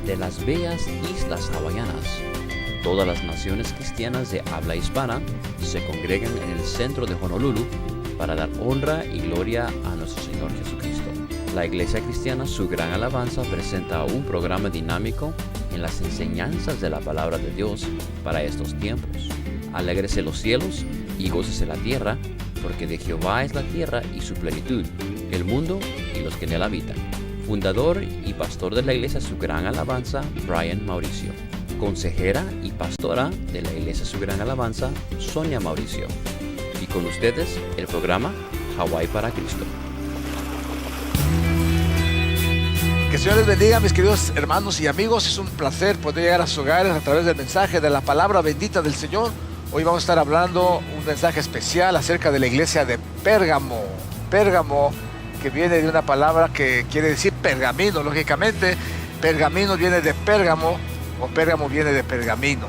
de las bellas islas hawaianas. Todas las naciones cristianas de habla hispana se congregan en el centro de Honolulu para dar honra y gloria a nuestro Señor Jesucristo. La Iglesia Cristiana Su Gran Alabanza presenta un programa dinámico en las enseñanzas de la Palabra de Dios para estos tiempos. Alégrese los cielos y gócese la tierra, porque de Jehová es la tierra y su plenitud, el mundo y los que en él habitan. Fundador y pastor de la Iglesia Su Gran Alabanza, Brian Mauricio. Consejera y pastora de la Iglesia Su Gran Alabanza, Sonia Mauricio. Y con ustedes, el programa Hawái para Cristo. Que el Señor les bendiga, mis queridos hermanos y amigos. Es un placer poder llegar a sus hogares a través del mensaje de la palabra bendita del Señor. Hoy vamos a estar hablando un mensaje especial acerca de la iglesia de Pérgamo. Pérgamo, que viene de una palabra que quiere decir pergamino. Lógicamente, pergamino viene de Pérgamo, o Pérgamo viene de pergamino.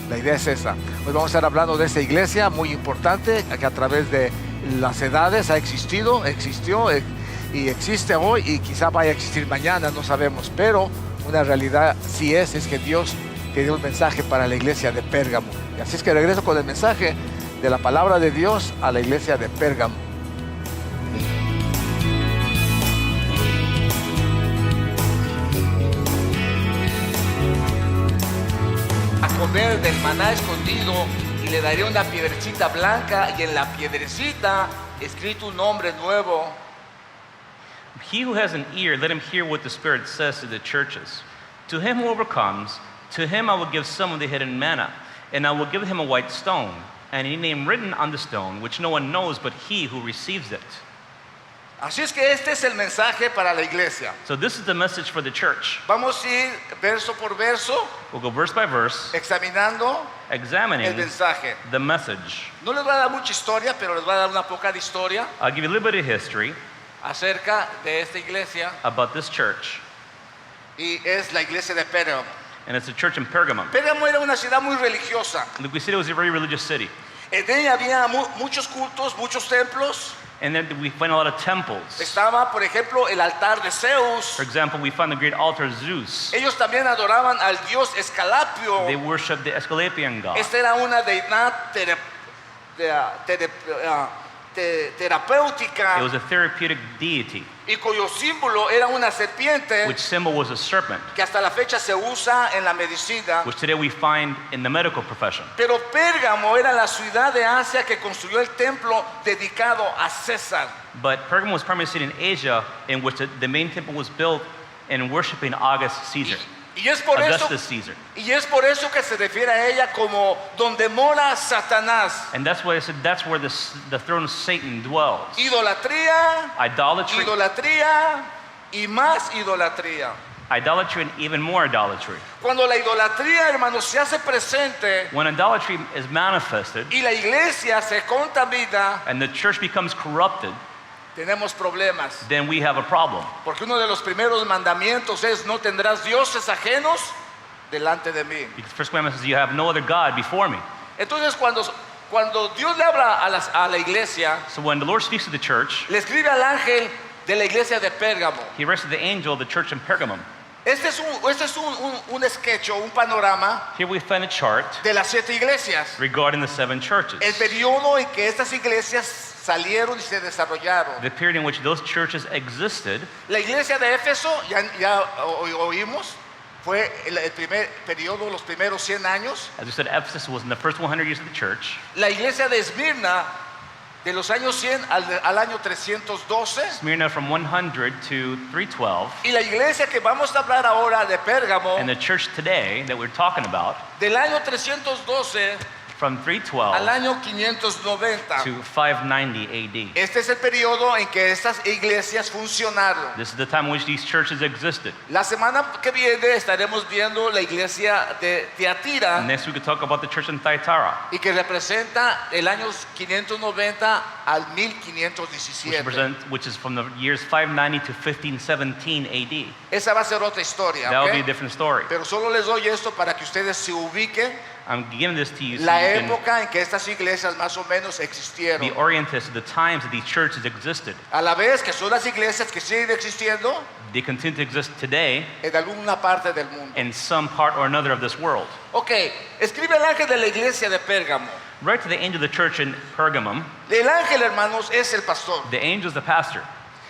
La idea es esa. Hoy vamos a estar hablando de esta iglesia muy importante, que a través de las edades ha existido, existió y existe hoy, y quizá vaya a existir mañana, no sabemos. Pero una realidad sí es que Dios tiene un mensaje para la iglesia de Pérgamo. Y así es que regreso con el mensaje de la palabra de Dios a la iglesia de Pérgamo. A comer del maná escondido, y le daré una piedrecita blanca, y en la piedrecita escrito un nombre nuevo. He who has an ear, let him hear what the Spirit says to the churches. To him who overcomes, to him I will give some of the hidden manna, and I will give him a white stone, and a name written on the stone, which no one knows but he who receives it. Así es que este es el mensaje para la iglesia. So this is the message for the church. Vamos a ir verso por verso, We'll go verse by verse, examinando el examining mensaje. the message. No les voy a dar mucha historia, pero les voy a dar una poca de historia I'll give you a little bit of history acerca de esta iglesia, about this church, y es la iglesia de Pérgamo. and it's a church in Pergamum. Pérgamo era una ciudad muy religiosa. Like we said, it was a very religious city. En ella había muchos cultos, muchos templos. And then we find a lot of temples. Estaba, por ejemplo, el altar de Zeus. For example, we find the great altar of Zeus. Ellos también adoraban al dios Escalapio. They worship the Esculapian god. Esta era una deidad terapéutica, It was a therapeutic deity, y cuyo símbolo era una serpiente, which symbol was a serpent, que hasta la fecha se usa en la medicina. which today we find in the medical profession. Pero Pérgamo era la ciudad de Asia que construyó el templo dedicado a César. But Pergamum was primarily a city in Asia in which the main temple was built in worshiping August Caesar, Y es por eso, Augustus Caesar. que se refiere a ella como donde mora Satanás. And that's why I said that's where the throne of Satan dwells. Idolatría, Idolatry, idolatría y más idolatría. idolatry, and even more idolatry. Cuando la idolatría, hermanos, se hace presente When idolatry is manifested y la iglesia se contamina, and the church becomes corrupted, tenemos problemas. then we have a problem. Porque uno de los primeros mandamientos es: no tendrás dioses ajenos delante de mí. Because the first commandment says, you have no other God before me. Entonces, cuando Dios le habla a la iglesia, So when the Lord speaks to the church, le escribe al ángel de la iglesia de Pérgamo. he writes to the angel of the church in Pergamum. Este es un sketch, un panorama Here we find a chart de las 7 iglesias. regarding the 7 churches. El periodo en que estas iglesias salieron y se desarrollaron. The period in which those churches existed. La iglesia de Éfeso, ya oímos, fue el primer periodo, los primeros 100 años. As we said, Ephesus was in the first 100 years of the church. La iglesia de Esmirna, de los años 100 al año 312. Smyrna from 100 to 312. Y la iglesia que vamos a hablar ahora de Pérgamo, And the church today that we're talking about, del año 312 from al 312 año 590. to 590 AD. Este es el periodo en que estas iglesias funcionaron. This is the time in which these churches existed. La semana que viene estaremos viendo la iglesia de Tiatira, Next we could talk about the church in Thyatira, y que representa el año 590 al which 1517. which is from the years 590 to 1517 AD. Esa va a ser otra historia, That would ¿ok? be a different story. Pero solo les doy esto para que ustedes se ubiquen I'm giving this to you so la you can época en que estas iglesias más o menos existieron. be oriented to the times that these churches existed. A la vez que son las iglesias que siguen existiendo They continue to exist today en alguna parte del mundo. in some part or another of this world. Ok, escribe el ángel de la iglesia de Pérgamo. Write to the angel of the church in Pergamum. El ángel, hermanos, es el pastor. The angel is the pastor,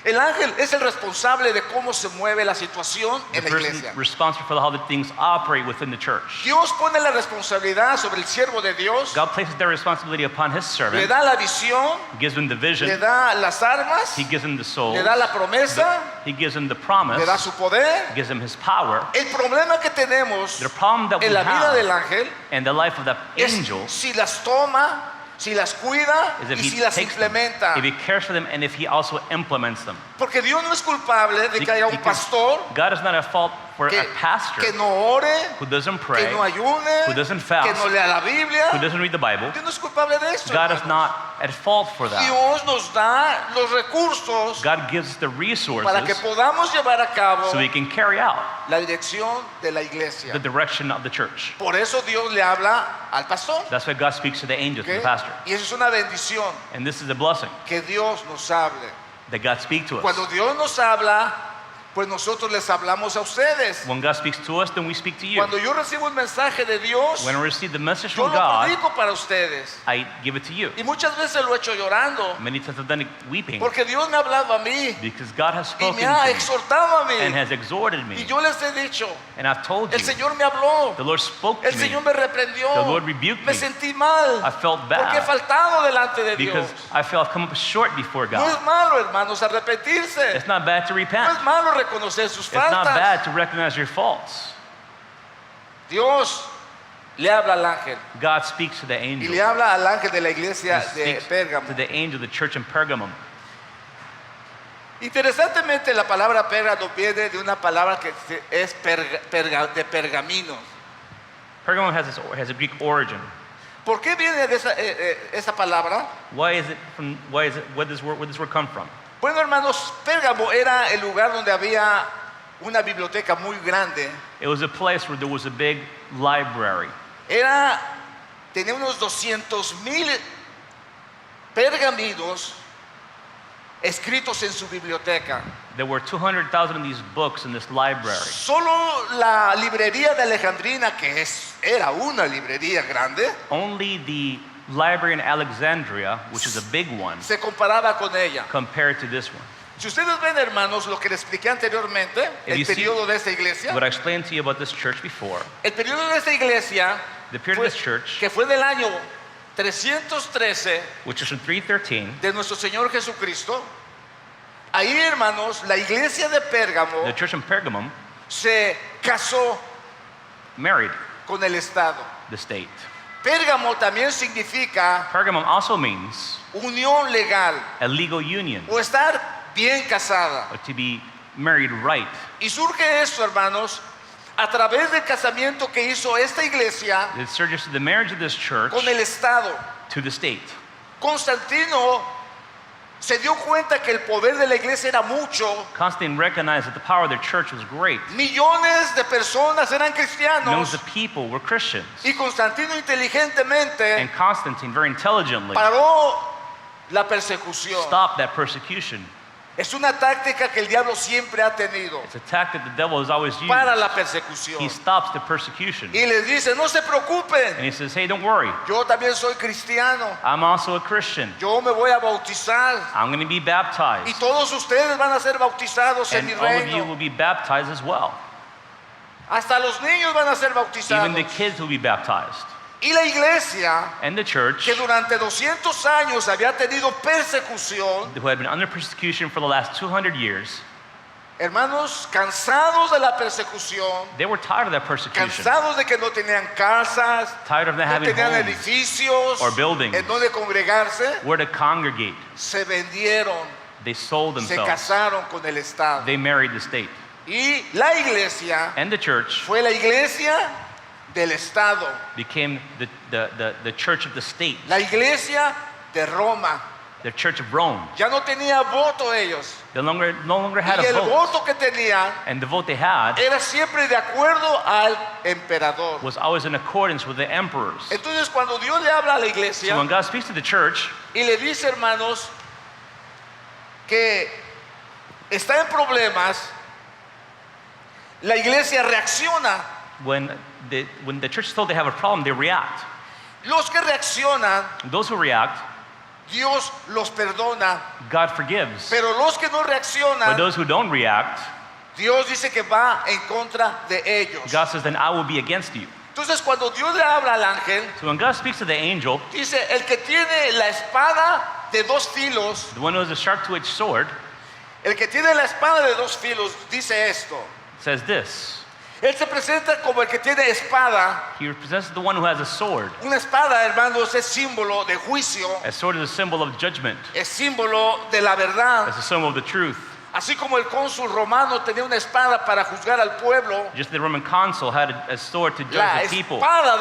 El ángel es el responsable de cómo se mueve la situación the en la person iglesia. responsible for how the things operate within the church. Dios pone la responsabilidad sobre el siervo de Dios, God places their responsibility upon his le servant, da la visión, gives him the vision, le da las armas, he gives him the soul, le da la promesa, he gives him the le da promise, su poder. gives him his power. El problema que tenemos The problem that we en la vida del have ángel in the life of the es angel si las toma, si las cuida is y if si he las takes them, implementa. if he cares for them, and if he also implements them. Porque Dios no es culpable de que haya un Because pastor God is not at fault for que, a pastor que no ore, who doesn't que pray, no ayune, who doesn't que fast, no lea la who Biblia. doesn't read the Bible. Dios no es culpable de esto. God is hermanos. not at fault for that. Dios nos da los recursos God gives us the para que resources podamos llevar a cabo so he can carry out la dirección de la iglesia. the direction of the church. Por eso Dios le habla al pastor. That's why God speaks to the angels, to ¿ok? the pastor. Y eso es una bendición, And this is a blessing que Dios nos hable. that God speaks to us. Cuando Dios nos habla, pues nosotros les hablamos a ustedes. When God speaks to us, then we speak to you. Cuando yo recibo un mensaje de Dios, When I receive the message yo from lo God, predico para ustedes. I give it to you. Y muchas veces lo he hecho llorando, Many times I've done it weeping porque Dios me ha hablado a mí because God has y spoken me ha to me exhortado a and mí. has exhorted Y me. yo les he dicho, And I've told el you, Señor me habló, the Lord spoke el to me. Señor me reprendió, The Lord rebuked me me. sentí mal, I felt porque he bad faltado delante de because Dios. I feel I've come up short before No es God. malo, hermanos, arrepentirse. It's not bad to No repent. es malo reconocer sus It's not faltas. bad to recognize your faults. Dios le habla al ángel God speaks to the y angel. le habla al ángel de la He iglesia de speaks Pérgamo. to the angel of the church in Pergamum. Interesantemente, la palabra Pérgamo viene de una palabra que es de pergamino. Pergamum has a Greek origin. ¿Por qué viene de esa palabra? Where does this word come from? Bueno, hermanos, Pérgamo era el lugar donde había una biblioteca muy grande. It was a place where there was a big library. Tenía unos 200,000 pergaminos escritos en su biblioteca. There were 200,000 of these books in this library. Solo la librería de Alejandrina, que era una librería grande, Only the library in Alexandria, which is a big one, se comparaba con ella. compared to this one. Si ustedes ven, hermanos, lo que les expliqué anteriormente, If el you see periodo de esta iglesia, What I explained to you about this church before, el periodo de esta iglesia, the period of this church, que fue del año 313 which is from 313, de nuestro Señor Jesucristo, ahí, hermanos, la iglesia de Pérgamo the church in Pergamum se casó married con el Estado. the state. Pérgamo también significa Pergamum also means unión legal a legal union, o estar bien casada. or to be married right. Y surge esto, hermanos, a través del casamiento que hizo esta iglesia It surges to the marriage of this church con el Estado. to the state. Constantino se dio cuenta que el poder de la iglesia era mucho. Constantine recognized that the power of the church was great. Millones de personas eran Millions cristianos. of people were Christians. Y Constantino inteligentemente And Constantine, very intelligently, paró la persecución. stopped that persecution. Es una táctica que el diablo siempre ha tenido It's a tactic the devil has always used. para la persecución. He stops the persecution. Y les dice, no se preocupen, And he says, hey, don't worry. yo también soy cristiano, I'm also a Christian. yo me voy a bautizar I'm going to be y baptized. todos ustedes van a ser bautizados en And mi all of you reino. will be baptized as well. Hasta los niños van a ser Even bautizados. the kids will be baptized. Y la iglesia, And the church, que durante 200 años había tenido persecución, who had been under persecution for the last 200 years, hermanos, cansados de la persecución, they were tired of that persecution. cansados de que no tenían casas, Tired of not no having tenían homes edificios or buildings. en donde congregarse, where to congregate. se vendieron, They sold se themselves. casaron con el Estado. They married the state. Y la iglesia And the church fue la iglesia del Estado, became the church of the state. la iglesia de Roma. the Church of Rome. Ya no tenía voto ellos. They no longer had Y a el vote. voto que tenían And the vote they had era siempre de acuerdo al emperador. was always in accordance with the emperors. Entonces, cuando Dios le habla a la So iglesia when God speaks to the church y le dice, hermanos, que está en problemas, la iglesia reacciona. when the church is told they have a problem, they react. Los que reaccionan, Those who react, Dios los perdona, God forgives. pero los que no But reaccionan, those who don't react, Dios dice que va en contra de ellos. God says, then I will be against you. Entonces, cuando Dios le habla al ángel, So when God speaks to the angel, dice, el que tiene la espada de dos filos, the one who has a sharp two-edged sword, el que tiene la espada de dos filos, dice esto. says this. Él se presenta como el que tiene espada. He represents the one who has a sword. Una espada, hermanos, es símbolo de juicio, A sword is a symbol of judgment. es símbolo de la verdad. It's a symbol of the truth. Así como el cónsul romano tenía una espada para juzgar al pueblo, Just the Roman consul had a sword to la judge the people. espada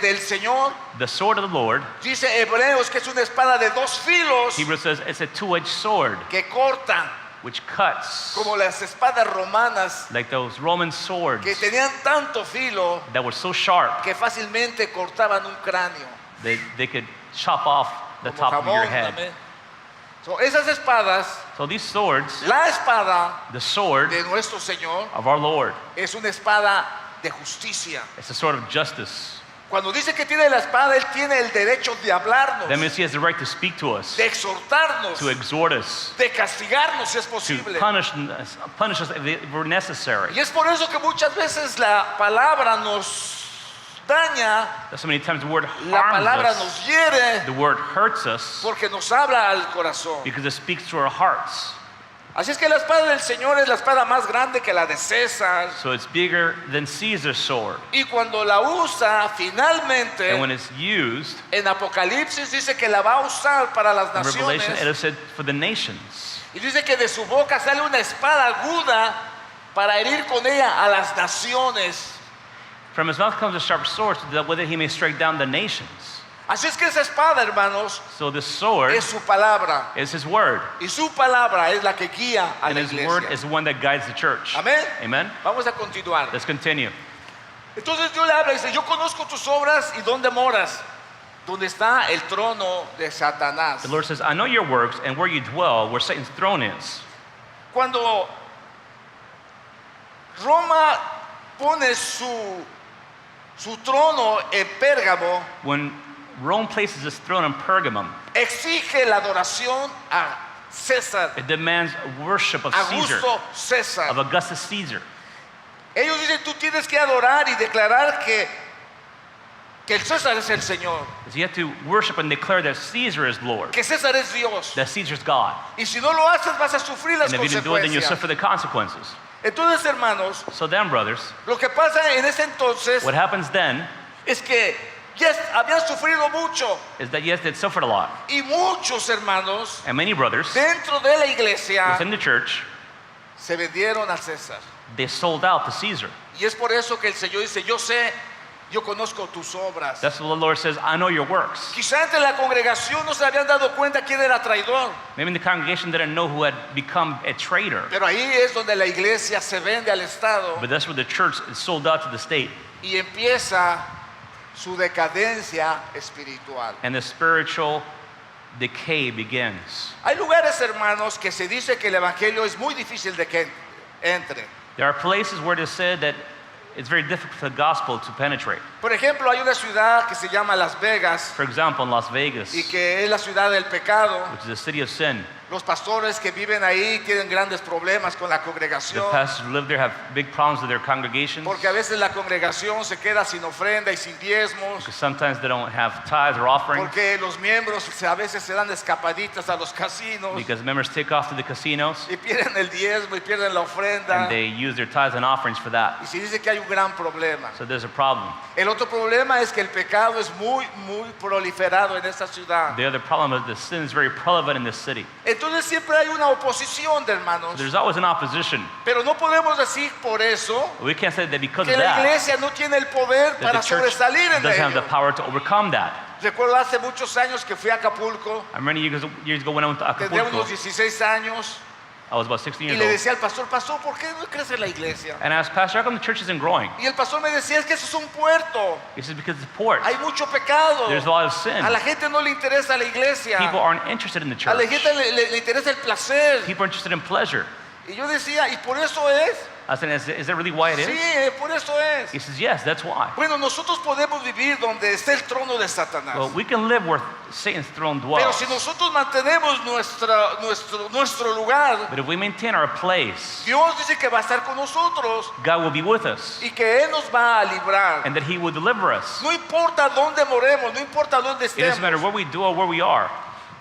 del Señor, The sword of the Lord, dice Hebreos que es una espada de dos filos Hebrews says it's a two-edged sword que corta, which cuts como las espadas romanas like those Roman swords que tenían tanto filo that were so sharp que fácilmente cortaban un cráneo. that they could chop off the Como top of your jamón head. también. So, esas espadas, So these swords, la espada the sword de nuestro Señor of our Lord, es una espada de justicia. it's a sword of justice. Cuando dice que tiene la espada, Él tiene el derecho de hablarnos, That means he has the right to speak to us, de exhortarnos, to exhort us, de castigarnos si es to posible. punish us if we're necessary. Y es por eso que muchas veces la palabra nos daña, That so many times the word la palabra harms us, nos hiere, the word hurts us porque nos habla al corazón. because it speaks to our hearts. Así es que la espada del Señor es la espada más grande que la de César. So it's bigger than Caesar's sword. Y cuando la usa finalmente, And when it's used, en Apocalipsis dice que la va a usar para las in Revelation, it naciones. is said for the nations. Y dice que de su boca sale una espada aguda para herir con ella a las naciones. From his mouth comes a sharp sword, so that with it he may strike down the nations. Así es que esa espada, hermanos, So this sword es su palabra. is his word, Y su palabra es la que guía a and la his word iglesia. is the one that guides the church. Amén. Amen. Vamos a continuar. Let's continue. Entonces Dios le habla y dice, yo conozco tus obras y dónde moras. Donde está el trono de Satanás. The Lord says, I know your works and where you dwell, where Satan's throne is. Cuando Roma pone su trono en Pérgamo, When Rome places its throne in Pergamum, exige la adoración a César, it demands worship of Caesar, Augusto César. of Augustus Caesar. Ellos dicen, tú tienes que adorar y declarar que el César es el Señor, So you have to worship and declare that Caesar is Lord, que César es Dios. that Caesar's God. Y si no lo haces, vas a sufrir las And if you didn't do it, then you consecuencias. suffer the consequences. Entonces, hermanos, So then, brothers, lo que pasa en ese entonces what happens then es que ya habían sufrido mucho. is that yes, they suffered a lot. Y muchos hermanos And many brothers dentro de la iglesia within the church, se vendieron a César. they sold out to Caesar. Y es por eso que el Señor dice, yo conozco tus obras. That's what the Lord says, I know your works. Quizá entre la congregación no se habían dado cuenta quién era traidor, Maybe the congregation didn't know who had become a traitor. pero ahí es donde la iglesia se vende al Estado But that's where the church is sold out to the state. y empieza su decadencia espiritual. And the spiritual decay begins. Hay lugares, hermanos, que se dice que el evangelio es muy difícil de que entre. There are places where it is said that it's very difficult for the gospel to penetrate. Por ejemplo, hay una ciudad que se llama Las Vegas For example, in Las Vegas, y que es la ciudad del pecado. which is a city of sin, Los pastores que viven ahí tienen grandes problemas con la the congregación, pastors who live there have big problems with their congregations porque a veces la congregación se queda sin ofrenda y sin diezmos, because sometimes they don't have tithes or offerings porque los miembros a veces se dan escapaditas a los casinos because members take off to the casinos y pierden el diezmo y pierden la ofrenda. and they use their tithes and offerings for that. Y se dice que hay un gran problema. So there's a problem. El otro problema es que el pecado es muy proliferado en esta ciudad. The other problem is the sin is very prevalent in this city. Entonces siempre hay una oposición de hermanos. There's always an opposition. Pero no podemos decir por eso We can't say that because que of la that, iglesia no tiene el poder that para the church sobresalir en doesn't have the ello. power to overcome that. Recuerdo hace muchos años que fui a Acapulco, I remember years ago when I went to tendría Acapulco, unos 16 años, I was about 16 y years le old. decía al pastor, pastor, ¿por qué no crece la iglesia? And I asked, Pastor, how come the church isn't growing? Y el pastor me decía, es que eso es un puerto, He said, because it's a port. hay mucho pecado, There's a lot of sin. a la gente no le interesa la iglesia, People aren't interested in the a church. la gente le interesa el placer. People are interested in pleasure. Y yo decía, ¿y por eso es? I said, is that really why it Sí, is? por eso es. He says, yes, that's why. Bueno, nosotros podemos vivir donde esté el trono de Satanás. Well, we can live where Satan's throne Pero dwells. si nosotros mantenemos nuestro lugar, But if we maintain our place, Dios dice que va a estar con nosotros God will be with us y que Él nos va a librar. and that He will deliver us. No importa dónde moremos, no importa dónde It doesn't matter estemos, where we do or where we are.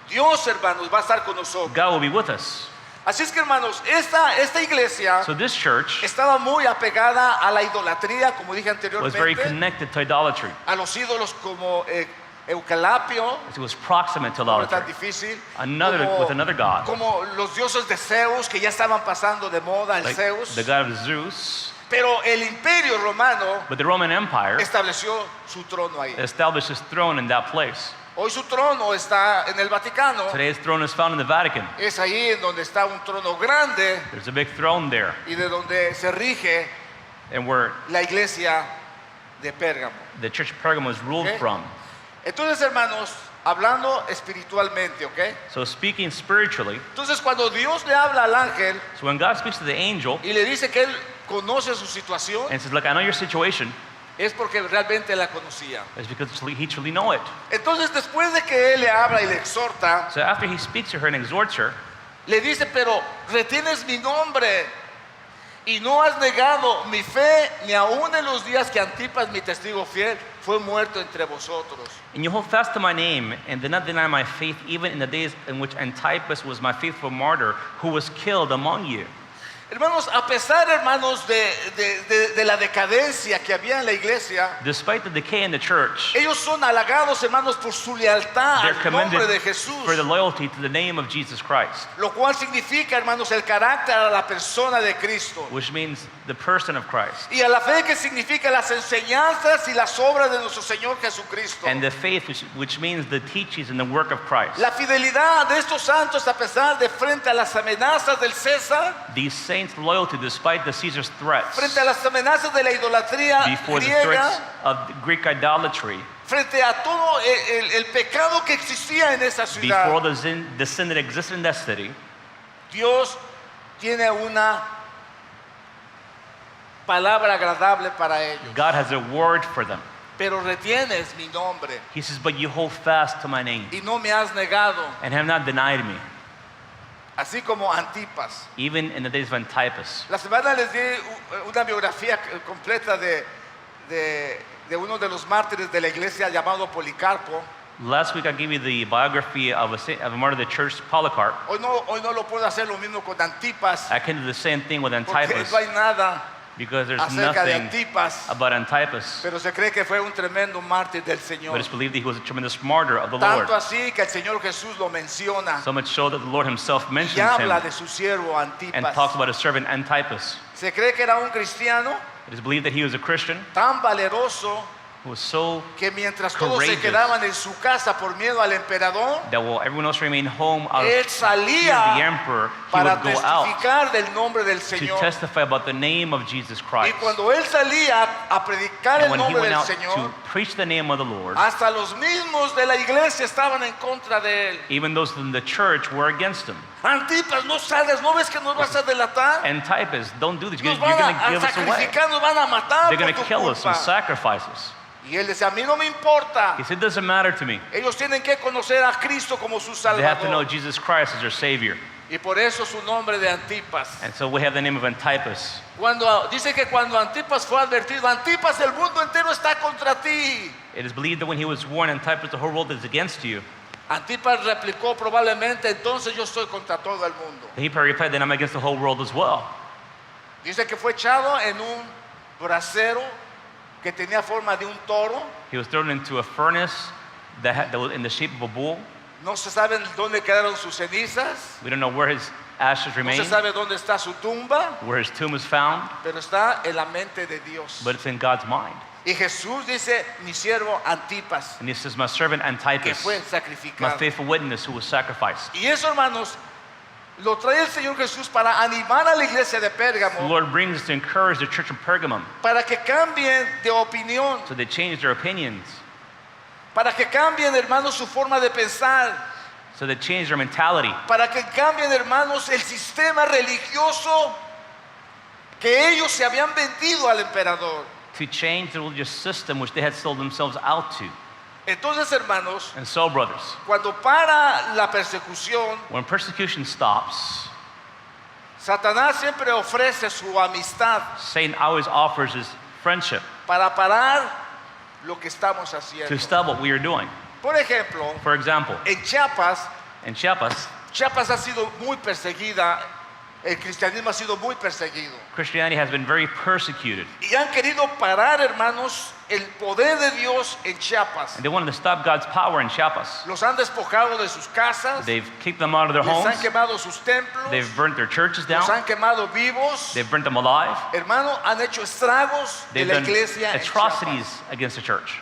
Dios, hermanos, va a estar con nosotros. God will be with us. Así es que, hermanos, esta iglesia So this church estaba muy apegada a la idolatría, como dije was very anteriormente, connected to idolatry. a los ídolos como Eucalipio, It was proximate to no es tan idolatry. difícil, With another god, como los dioses de Zeus, que ya estaban pasando de moda, el like Zeus. the god of Zeus. Pero el imperio romano But the Roman Empire estableció su trono ahí. established his throne in that place. Hoy su trono está en el Vaticano. Today his throne is found in the Vatican. Es ahí en donde está un trono grande There's a big throne there, y de donde se rige and where la iglesia de Pérgamo. the church of Pergamum was ruled Okay. from. Entonces, hermanos, hablando espiritualmente, ¿ok? So speaking spiritually, Entonces, cuando Dios le habla al ángel so when God speaks to the angel y le dice que él conoce su situación, and says, look, I know your situation, es porque realmente la conocía. it's because he truly know it. Entonces, después de que él le habla y le exhorta, So after he speaks to her and exhorts her, le dice, pero retienes mi nombre y no has negado mi fe ni aún en los días que Antipas, mi testigo fiel, fue muerto entre vosotros. and you hold fast to my name and did not deny my faith even in the days in which Antipas was my faithful martyr who was killed among you. Hermanos, a pesar, hermanos, de la decadencia que había en la iglesia, Despite the decay in the church, ellos son halagados, hermanos, por su lealtad they're al commended nombre de Jesús. for the loyalty to the name of Jesus Christ, Lo cual significa, hermanos, el carácter a la persona de Cristo. which means the person of Christ, Y a la fe que significa las enseñanzas y las obras de nuestro Señor Jesucristo. and the faith, which means the teachings and the work of Christ. La fidelidad de estos santos a pesar de frente a las amenazas del César, These saints' loyalty despite the Caesar's threats, frente a las amenazas de la idolatría before the threats griega, of Greek idolatry, frente a todo el pecado que existía en esa ciudad, before the sin that existed in that city, Dios tiene una palabra agradable para ellos. God has a word for them. Pero retienes mi nombre He says, but you hold fast to my name y no me has negado, and have not denied me, así como Antipas. even in the days of Antipas. La semana les di una biografía completa de uno de los mártires de la iglesia llamado Policarpo. Last week I gave you the biography of a martyr of the church, Polycarp. Hoy no lo puedo hacer lo mismo con Antipas, I can do the same thing with porque Antipas no hay nada because there's acerca de nothing Antipas, about Antipas, pero se cree que fue un tremendo mártir del Señor. but it's believed that he was a tremendous martyr of the Lord. Tanto así que el Señor Jesús lo menciona So much so that the Lord himself y mentions habla him de su siervo and Antipas. talks about his servant Antipas. Se cree que era un cristiano It is believed that he was a Christian tan valeroso who was so que mientras todos se courageous quedaban en su casa por miedo al emperador, that while everyone else remained home out of él fear of salía the emperor, he para would go out testificar del nombre del to Señor. testify about the name of Jesus Y Christ. cuando él salía a predicar And el when he nombre went del out to Señor, preach the name of the Lord, hasta los mismos de la iglesia estaban en contra de él. even those in the church were against him. Antipas, no salgas, ¿no ves que nos vas a delatar? Antipas, don't do this. You're Nos going van to a give us away. sacrificar, nos van a matar They're por going tu to kill us and culpa. sacrifice us. Y él decía, a mí no me importa. He said, it doesn't matter to me. Ellos tienen que conocer a Cristo como su They have to know Salvador. Jesus Christ as their Savior. Y por eso su nombre de Antipas. And so we have the name of Antipas. Dice que cuando Antipas fue advertido, Antipas, el mundo entero está contra ti. It is believed that when he was warned, Antipas, the whole world is against you. Antipas replicó probablemente, entonces yo estoy contra todo el mundo. And he probably replied, then I'm against the whole world as well. Dice que fue echado en un brasero que tenía forma de un toro He was thrown into a furnace that was in the shape of a bull. No se sabe dónde quedaron sus cenizas, We don't know where his ashes no remain, se sabe dónde está su tumba, where his tomb is found, pero está en la mente de Dios. but it's in God's mind. Y Jesús dice, mi siervo Antipas, And he says, my servant que Antipus, fue my sacrificado. faithful witness who was sacrificed. Y eso, hermanos, lo trae el Señor Jesús para animar a la iglesia de The Pérgamo, Lord brings us to encourage the church of Pergamum para que cambien de opinión, so they change their opinions, para que cambien, hermanos, su forma de pensar, so they change their mentality, para que cambien, hermanos, el sistema religioso que ellos se habían vendido al emperador. to change the religious system which they had sold themselves out to. Entonces, hermanos, And so, brothers, cuando para la persecución, when persecution stops, Satanás siempre ofrece su amistad Satan always offers his friendship para parar lo que estamos to haciendo. stop what we are doing. Por ejemplo, For example, en Chiapas, in Chiapas, Chiapas ha sido muy perseguida, el cristianismo ha sido muy perseguido. Christianity has been very persecuted. Y han querido parar, hermanos, el poder de Dios en Chiapas. And they wanted to stop God's power in Chiapas. Los han despojado de sus casas, They've kicked them out of their les homes. han quemado sus templos, They've burnt their churches los down. han quemado vivos. They've burnt them alive. Hermano, han hecho estragos de They've la done iglesia en atrocities Chiapas. against the church.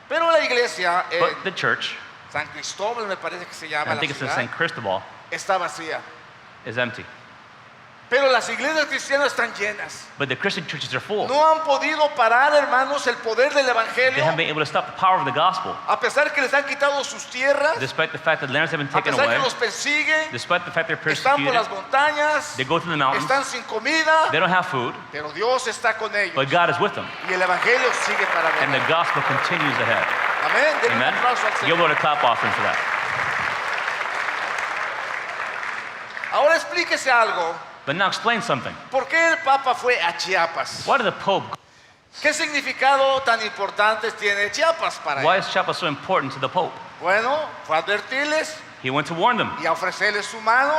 Pero la iglesia en But the church, San Cristóbal, me parece que se llama I la think it's in ciudad, St. Cristobal, está vacía. is empty. Pero las iglesias cristianas están llenas. But the Christian churches are full. No han podido parar, hermanos, el poder del They haven't evangelio, been able to stop the power of the gospel, a pesar que les han quitado sus tierras, despite the fact that lands have been a taken pesar away, que los persiguen, despite the fact they're están por persecuted. las montañas, They go through the mountains. están sin comida, They don't have food, pero Dios está con ellos. but God is with them. Y el evangelio sigue para And the adelante. gospel continues ahead. Amén. Denle un Amen. aplauso al Give Señor. Lord a clap offering for that. Ahora explíquese algo. But now explain something. ¿Por qué el Papa fue a Chiapas? Why did the Pope, ¿Qué significado tan importante tiene Chiapas para why él? is Chiapas so important to the Pope? Bueno, fue a advertirles He went to warn them y a ofrecerles su mano,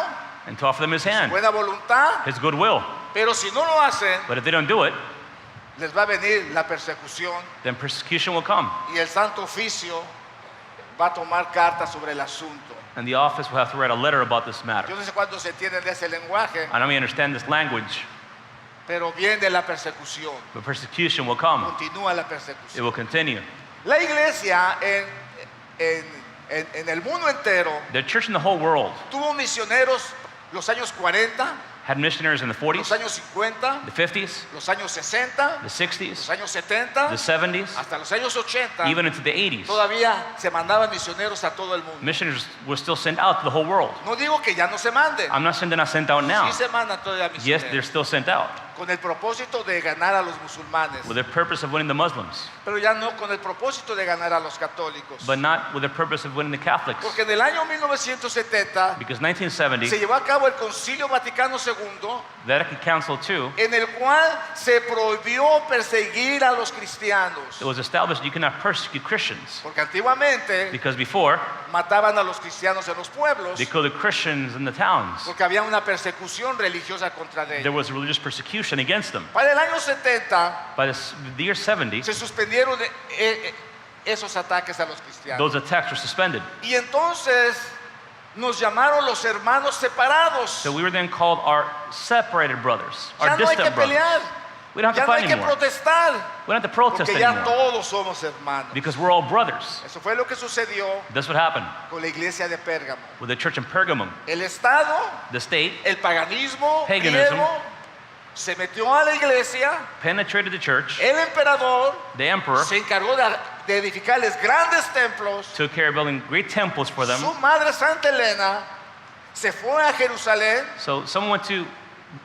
and to offer them his hand, buena voluntad, his goodwill. pero si no lo hacen, But if they don't do it, les va a venir la persecución then persecution will come. y el Santo Oficio va a tomar cartas sobre el asunto. And the office will have to write a letter about this matter. Yo no sé cuántos entienden de ese lenguaje, I know we understand this language, pero viene la persecución, but persecution will come. continúa la It persecución. will continue. La iglesia en el mundo entero The church in the whole world tuvo misioneros los años 40, had missionaries in the los 40s, años 50, the 50s, los años 60, the los 60s, años 70, the 70s, hasta los años 80. even into the 80s. Todavía se mandaban misioneros a todo el mundo. Missionaries were still sent out to the whole world. No digo que ya no se manden, I'm not saying they're not sent out now. sí se mandan todavía Yes, they're misioneros, still sent out con el propósito de ganar a los musulmanes, with the purpose of winning the Muslims, pero ya no con el propósito de ganar a los católicos. but not with the purpose of winning the Catholics. Porque en el año 1970 Because se 1970, llevó a cabo el Concilio Vaticano II, Vatican Council II, en el cual se prohibió perseguir a los cristianos. it was established you cannot persecute Christians. Porque antiguamente Because before, mataban a los cristianos en los pueblos, they killed the Christians in the towns. porque había una persecución religiosa contra There ellos. was religious persecution against them. Para el año 70 By the year 70, se suspendieron esos ataques a los cristianos. those attacks were suspended. Y entonces nos llamaron los hermanos separados. So we were then called our separated brothers, Ya our no hay que distant brothers. pelear, We don't have ya to no fight hay que anymore. protestar, We don't have to protest porque ya anymore todos somos hermanos. because we're all brothers. Eso fue lo que sucedió That's what happened con la iglesia de Pérgamo. with the church in Pergamum. El Estado, The state el paganismo Paganism. griego, se metió a la iglesia. penetrated the church. El emperador The emperor se encargó de edificarles grandes templos. took care of building great temples for them. Su madre Santa Elena se fue a Jerusalén So someone went to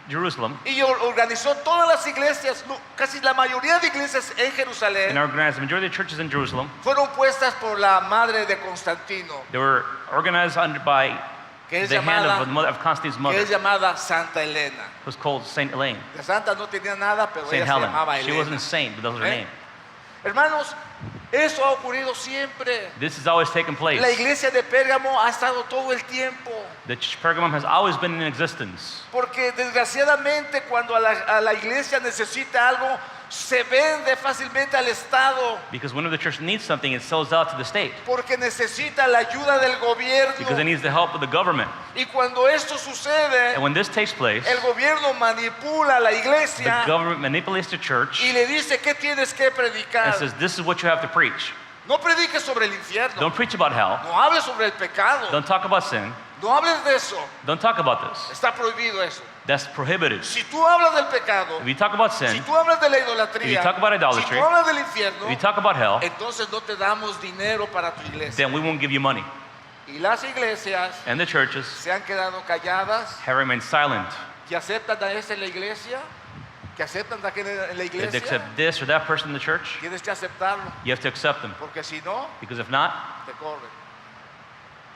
Jerusalem y organizó todas las iglesias, casi la mayoría de iglesias en and Jerusalén organized the majority of the churches in Jerusalem. fueron puestas por la madre de Constantino, They were organized by que es the hand llamada, of the mother of Constantine's que mother, es llamada Santa Elena. who was called Saint Elaine, De santa no tenía nada, pero Saint ella se Helen. llamaba She Elena. wasn't a saint, but that was her ¿Eh? name. Hermanos, eso ha ocurrido siempre. This has always taken place. La iglesia de Pérgamo ha estado todo el tiempo. The Pergamum has always been in existence. Porque desgraciadamente cuando a la iglesia necesita algo, se vende fácilmente al Estado Because whenever the church needs something, it sells out to the state. porque necesita la ayuda del Because it gobierno. needs the help of the government. Y cuando esto sucede, And when this takes place, el gobierno manipula a la the iglesia government manipulates the church y le dice qué tienes que and predicar. says, this is what you have to preach. No prediques sobre el infierno. Don't preach about hell. No hables sobre el pecado. Don't talk about sin. No hables de eso. Don't talk about this. Está prohibido eso. That's prohibited. Si tú hablas del pecado, If you talk about si sin, tú hablas de la if you idolatría, talk about si idolatry, tú hablas del infierno, if you talk about hell, entonces no te damos dinero para tu iglesia. then we won't give you money. Y las iglesias And the churches se han quedado calladas, have remained silent. que aceptan a ese en la iglesia, que aceptan a aquel en la If they iglesia. accept this or that person in the church, Tienes que aceptarlo, you have to accept them. porque si no, Because if not, te corren.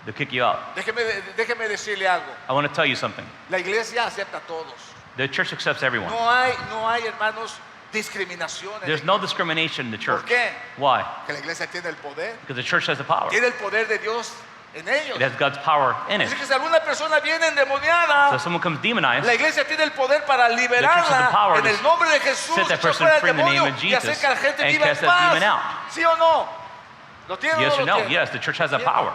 they'll kick you out. Déjeme decirle algo. I want to tell you something. La iglesia acepta a todos. The church accepts everyone. No hay, hermanos, discriminación en There's la no discrimination in the church. ¿Por qué? Why? que la iglesia tiene el poder. Because the church has the power. Tiene el poder de Dios en ellos. It has God's power in it. Así que si alguna persona viene So endemoniada, if someone comes demonized, la iglesia tiene el poder para the liberarla power en to el nombre de Jesús, set that echar person fuera el free in the name demonio of y hacer Jesus que la gente and viva en cast that demon paz. out. ¿Sí o no? ¿Lo tiene yes o or no lo no? tiene? Yes, the church has the power.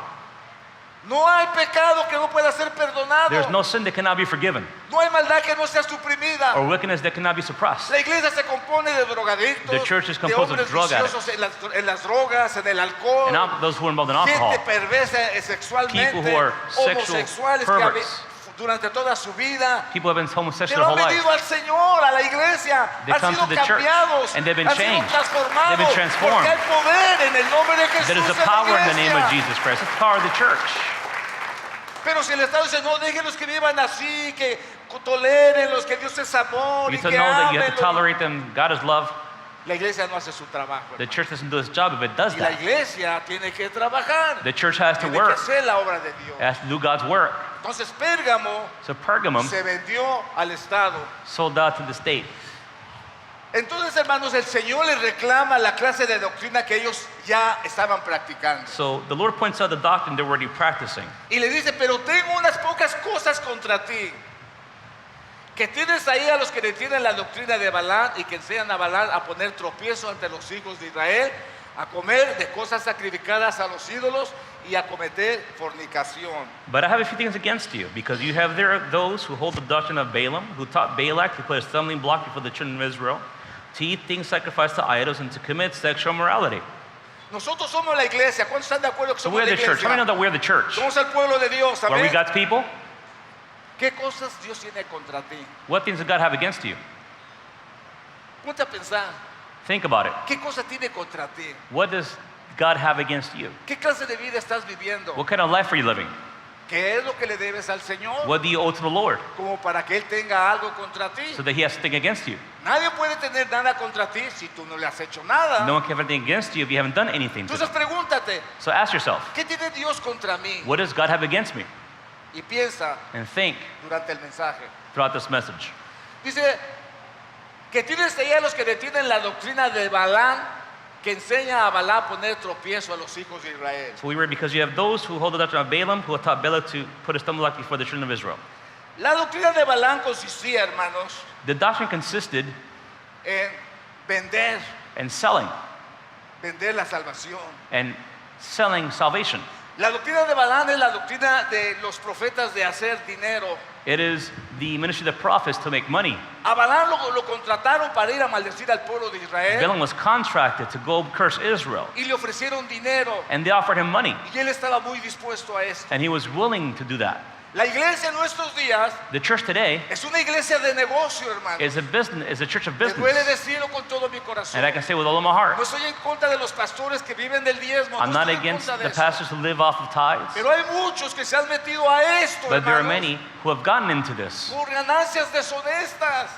No hay pecado que no pueda ser perdonado. There's no sin that cannot be forgiven No hay maldad que no sea suprimida. or wickedness that cannot be suppressed. La iglesia se compone de drogadictos, The church is de composed of hombres drug viciosos en las drogas, en el alcohol, And those who are involved in alcohol, gente perversa sexualmente, People who are sexual homosexuales perverts. durante toda su vida. people have been homosexual Pero their han whole life. venido al Señor, a la iglesia, They han come sido to the church, cambiados, and they've been han sido changed. transformados, They've been transformed. porque hay poder en el nombre de Jesús There is en a la power in the name of iglesia. Jesus Christ. It's the power of the church. Pero si el Estado dice, no, déjenlos que vivan así, que toleren los que Dios es amor You y to que know that you have amen. to tolerate them. God is love. La iglesia no hace su trabajo. The church doesn't do its job if it does Y la that. iglesia tiene que trabajar, The church has to tiene que work. hacer la obra de Dios. It has to do God's work. Entonces Pérgamo So Pergamum se vendió al Estado. sold out to the state. Entonces, hermanos, el Señor les reclama la clase de doctrina que ellos ya estaban practicando. So the Lord points out the doctrine they're already practicing. Y le dice, pero tengo unas pocas cosas contra ti. Que tienes ahí a los que detienen la doctrina de Balaam y que enseñan a Balaam a poner tropiezo ante los hijos de Israel, a comer de cosas sacrificadas a los ídolos y a cometer fornicación. But I have a few things against you, because you have there those who hold the doctrine of Balaam, who taught Balak to put a stumbling block before the children of Israel, to eat things sacrificed to idols, and to commit sexual immorality. Nosotros somos la iglesia. ¿Cuántos están de acuerdo que So somos we're la the church. How many know iglesia? that we're the church? Somos el pueblo de Dios. Are we Amén. God's people? ¿Qué cosas Dios tiene contra ti? What things does God have against you? Ponte a pensar. Think about it. ¿Qué cosa tiene contra ti? What does God have against you? ¿Qué clase de vida estás viviendo? What kind of life are you living? ¿Qué es lo que le debes al Señor? What do you owe to the Lord Como para que Él tenga algo contra ti. so that He has something against you? Nadie puede tener nada contra ti si tú no le has hecho nada. No one can have anything against you if you haven't done anything to Entonces them. pregúntate, So ask yourself, ¿qué tiene Dios contra mí? what does God have against me? Y piensa And think durante el mensaje. throughout this message. Dice que tienes ahí a los que detienen la doctrina de Balaam, que enseña a Balaam a poner tropiezo a los hijos de Israel. So we read, because you have those who hold the doctrine of Balaam, who have taught Balak to put a stumbling block before the children of Israel. La doctrina de Balaam consistía, hermanos, The doctrine consisted en vender in la salvación. and selling salvation. La doctrina de Balaam es la doctrina de los profetas de hacer dinero. It is the ministry of the prophets to make money. A Balaam lo contrataron para ir a maldecir al pueblo de Israel Balaam was contracted to go curse Israel, y le ofrecieron dinero and they offered him money, y él estaba muy dispuesto a esto. and he was willing to do that. La iglesia en nuestros días The church today es una iglesia de negocio, hermano. is a church of Me duele business, decirlo con todo mi corazón. and I can say with all of my heart, No estoy en contra de los pastores que viven del diezmo. I'm No not estoy en against contra de the eso. pastors who live off of tithes, Pero hay muchos que se han metido a esto, but there are hermanos, many who have gotten into this por ganancias deshonestas,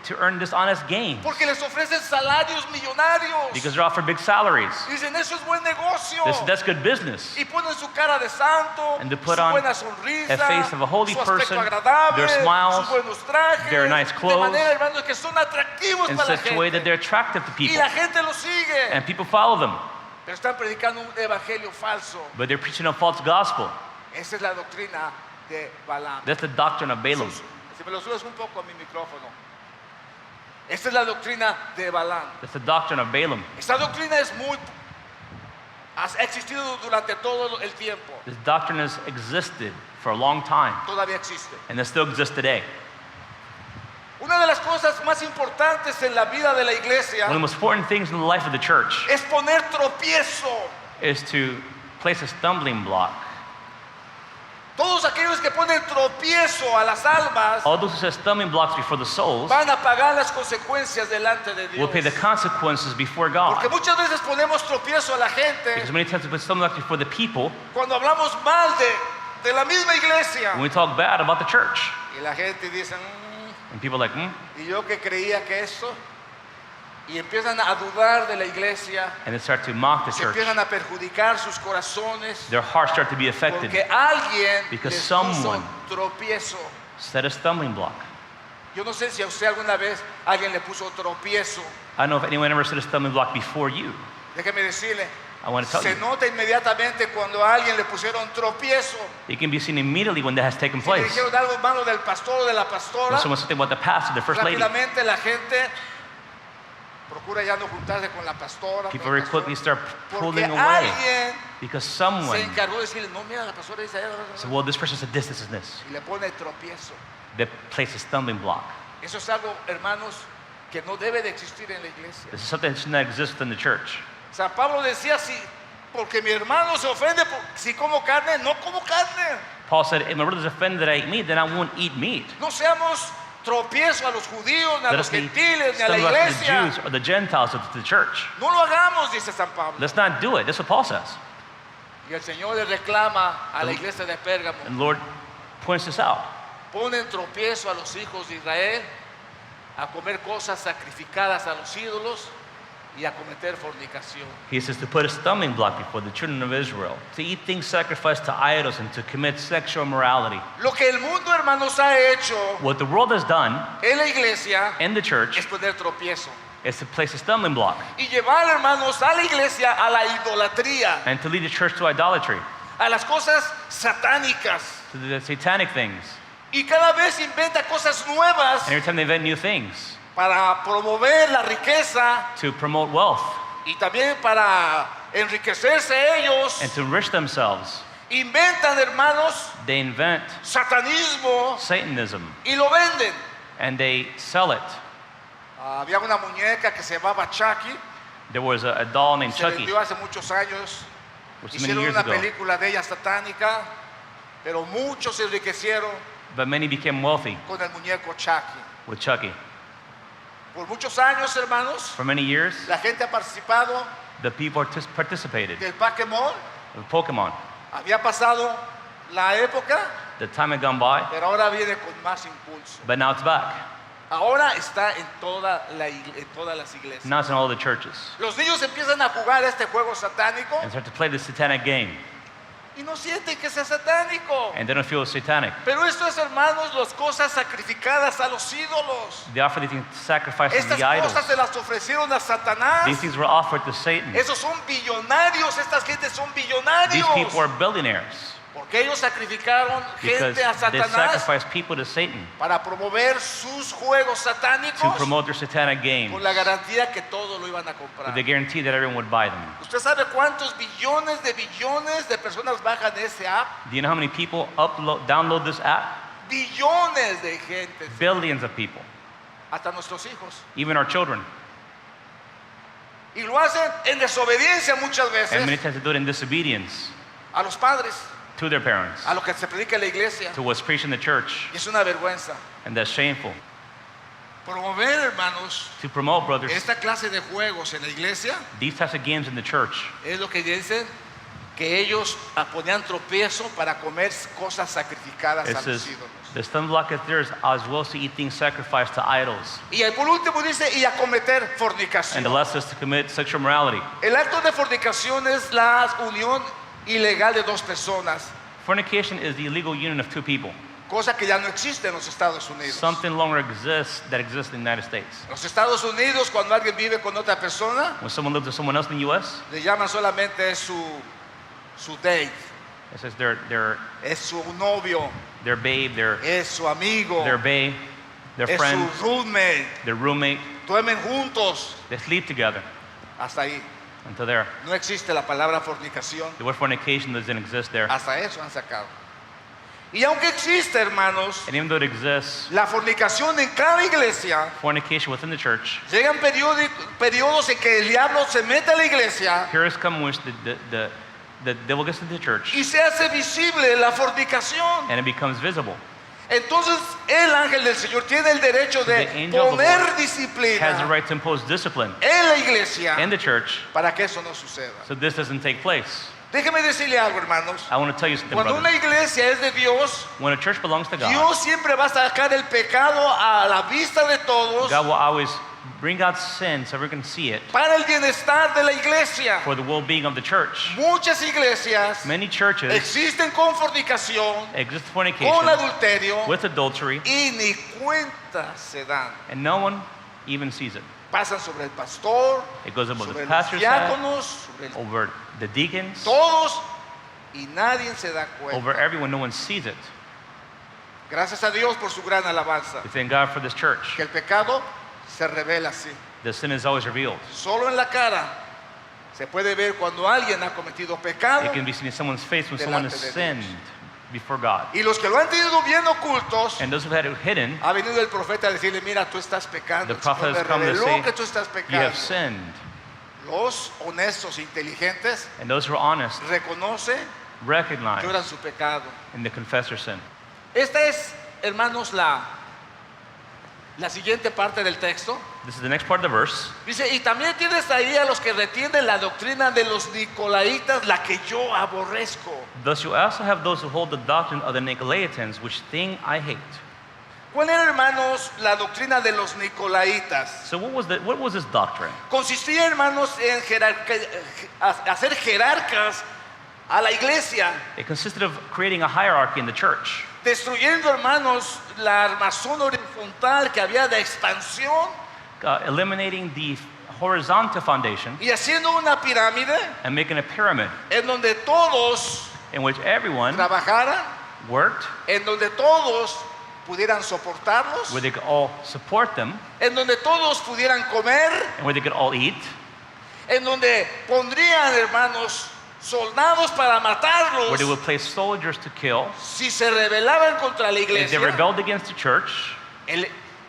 to earn dishonest gain porque les ofrecen salarios millonarios. because they're offered big salaries. Dicen, eso es buen negocio. That's good business. Y ponen su cara de santo, And to put su on buena sonrisa, a face of a holy su aspecto person, agradable, their smiles, sus buenos trajes, their nice de clothes, manera, hermanos, que son atractivos in para la such a way that gente. they're attractive to Y people, la gente los sigue. and people follow them, Pero están predicando un evangelio falso. but they're preaching a false gospel. Esa es la doctrina de Balaam. That's the doctrine of Balaam. Si me lo subes un poco a mi micrófono. Esta es la doctrina de Balaam. That's the doctrine of Balaam. Esta doctrina ha existido durante todo el tiempo. This doctrine has existed for a long time, Todavía existe. and it still exists today. Una de las cosas más importantes en la vida de la iglesia One of the most important things in the life of the church es poner tropiezo. is to place a stumbling block. Todos aquellos que ponen tropiezo a las almas All those who set stumbling blocks before the souls van a pagar las consecuencias delante de will Dios. pay the consequences before Porque God. muchas veces ponemos tropiezo a la gente Because many times we put stumbling blocks before the people cuando hablamos mal de la misma iglesia. when we talk bad about the church. Y la gente dice, And people are like, y yo que creía que eso. Y empiezan a dudar de la iglesia. and they start to mock the Se church. empiezan a perjudicar sus corazones. Their hearts start to be affected. Porque alguien Because les puso someone- tropiezo. Set a stumbling block. Yo no sé si a usted alguna vez alguien le puso tropiezo. I don't know if anyone ever set a stumbling block before you. Déjeme decirle, I want to tell se you. nota inmediatamente cuando a alguien le pusieron tropiezo. It can be seen immediately when that has taken Si le place. dijeron algo malo del pastor o de la pastora, When someone says something about the pastor, the first lady, rápidamente la gente procura ya no juntarse con la pastora. people con very el pastor, quickly start porque pulling away alguien because se someone encargó de decirle, no, mira, la pastora dice, said, well, this person said this, this, and this. y le pone tropiezo. They place a stumbling block. Eso es algo, hermanos, que no debe de existir en la iglesia. This is something that should not exist in the church. San Pablo decía, si, porque mi hermano se ofende si como carne, no como carne. Paul said, if my brother's offended that I eat meat, then I won't eat meat. No seamos tropiezo a los judíos, ni a Let los us be gentiles, ni a la stumbling blocks to the iglesia. Jews or the Gentiles or to the church. No lo hagamos, dice San Pablo. Let's not do it. That's what Paul says. Y el Señor le reclama a la iglesia de Pérgamo. And the Lord points this out. Ponen tropiezo a los hijos de Israel a comer cosas sacrificadas a los ídolos y a cometer fornicación. He says to put a stumbling block before the children of Israel, to eat things sacrificed to idols and to commit sexual immorality. Lo que el mundo, hermanos, ha hecho What the world has done en la iglesia in the church es poner tropiezo is to place a stumbling block y llevar, hermanos, a la iglesia a la idolatría, and to lead the church to idolatry, a las cosas satánicas. to the satanic things. Y cada vez inventa cosas nuevas And every time they invent new things para promover la riqueza to promote wealth y también para enriquecerse ellos. and to enrich themselves, Inventan, hermanos, they invent satanismo Satanism y lo venden. and they sell it. Había una muñeca que se llamaba Chucky, There was a doll named se Chucky, vendió hace muchos años. which is many Hicieron years una ago, película de ella satánica, pero muchos se enriquecieron but many became wealthy con el muñeco Chucky. with Chucky. Por muchos años, hermanos, For many years, la gente ha participado the people participated. del Pokémon. Of Pokemon. Había pasado la época, The time had gone by, pero ahora viene con más impulso. but now it's back. Ahora está en todas las iglesias. Now it's in all the churches. Los niños empiezan a jugar este juego satánico And start to play the satanic game. y no sienten que sea satánico. And they don't feel satanic. Pero esto es, hermanos, las cosas sacrificadas a los ídolos. They offer these things to sacrifice to Estas the idols. cosas se las ofrecieron a Satanás. These things were offered to Satan. Esos son billonarios, estas gentes son These billonarios. people are billionaires Porque ellos sacrificaron because gente a they Satanás sacrifice people to Satan para promover sus juegos to satánicos promote their satanic games. con la garantía que todo lo iban a With comprar. the guarantee that everyone would buy them. ¿Usted sabe cuántos billones de personas bajan ese app? Do you know how many people download this app? Billones de gente, Billions of people, hasta nuestros hijos. even our children. Y lo hacen en desobediencia muchas And many veces times they do it in disobedience a los padres, to their parents, a lo que se predica en la iglesia. to what's preached in the church. Y es una vergüenza. And that's shameful. Promover, hermanos, To promote, brothers, esta clase de juegos en la iglesia these types of games in the church, es lo que dicen que ellos ponían tropiezo para comer cosas sacrificadas it a los says, ídolos. the stumbling block is theirs as well as to eat things sacrificed to idols. Y por último dice, y a cometer And fornicación. the last is to commit sexual morality. El acto de fornicación es la unión ilegal de dos personas, Fornication is the illegal union of two people. cosa que ya no existe en los Estados Unidos. Something longer exists that exists in the United States. En los Estados Unidos, cuando alguien vive con otra persona, When someone lives with someone else in the U.S., le llaman solamente su date, it says their es su novio, babe, es su amigo, their babe, their es friend, su roommate, their roommate. duermen juntos. They sleep together Hasta ahí. until there. No existe la palabra fornicación. The word fornication doesn't exist there. Hasta eso han sacado. Y aunque existe, hermanos, And even though it exists, la fornicación en cada iglesia, fornication within the church, llegan periodos en que el diablo se mete a la iglesia periods come in which the devil gets into the church y se hace visible la fornicación. and it becomes visible. Entonces el ángel del Señor tiene el derecho de The angel of the poner Lord Has the disciplina right to impose discipline en la iglesia in the church para que eso no suceda. so this doesn't take place. Déjeme decirle algo, hermanos. I want to tell you something, Cuando brother. una iglesia es de Dios, When a church belongs to God, Dios siempre va a sacar el pecado a la vista de todos God will always bring out sin so everyone can see it para el bienestar de la iglesia. for the well-being of the church. Muchas iglesias Many churches existen con fornicación, exist con fornication adulterio with adultery, y ni cuenta se dan. and no one even sees it. Pasan sobre el pastor, It goes above sobre the los pastor's head, diáconos, sobre over the deacons, todos y nadie se da over cuenta. everyone. No one sees it. Gracias a Dios por su gran alabanza. We thank God for this church. Que el pecado se revela así. The sin is always revealed. Solo en la cara se puede ver cuando alguien ha cometido pecado. It can be seen in someone's face when someone has Delante de Dios. sinned before God. Y los que lo han tenido bien ocultos, And those who had it hidden, ha venido el profeta a decirle, mira, tú estás pecando. the El Señor prophet me has come to reveló say, que tú estás you pecando. have sinned. Los honestos, inteligentes, And those who are honest reconocen que recognize lloran su pecado. and they confess their sin. Esta es, hermanos, la siguiente parte del texto. This is the next part of the verse. Dice, y también tienes ahí a los que retienen la doctrina de los Nicolaitas, la que yo aborrezco. Thus you also have those who hold the doctrine of the Nicolaitans, which thing I hate. ¿Cuál era, hermanos, la doctrina de los Nicolaitas? So what was this doctrine? Consistía, hermanos, en hacer jerarcas a la iglesia, It consisted of creating a hierarchy in the church, destruyendo, hermanos, la armazón horizontal que había de expansión eliminating the horizontal foundation y haciendo una pirámide and making a pyramid en donde todos in which everyone trabajaran, worked, en donde todos pudieran soportarlos, where they could all support them, en donde todos pudieran comer, and where they could all eat, en donde pondrían, hermanos, soldados para where they matarlos would place soldiers to kill. si se rebelaban contra la If they iglesia. rebelled against the church,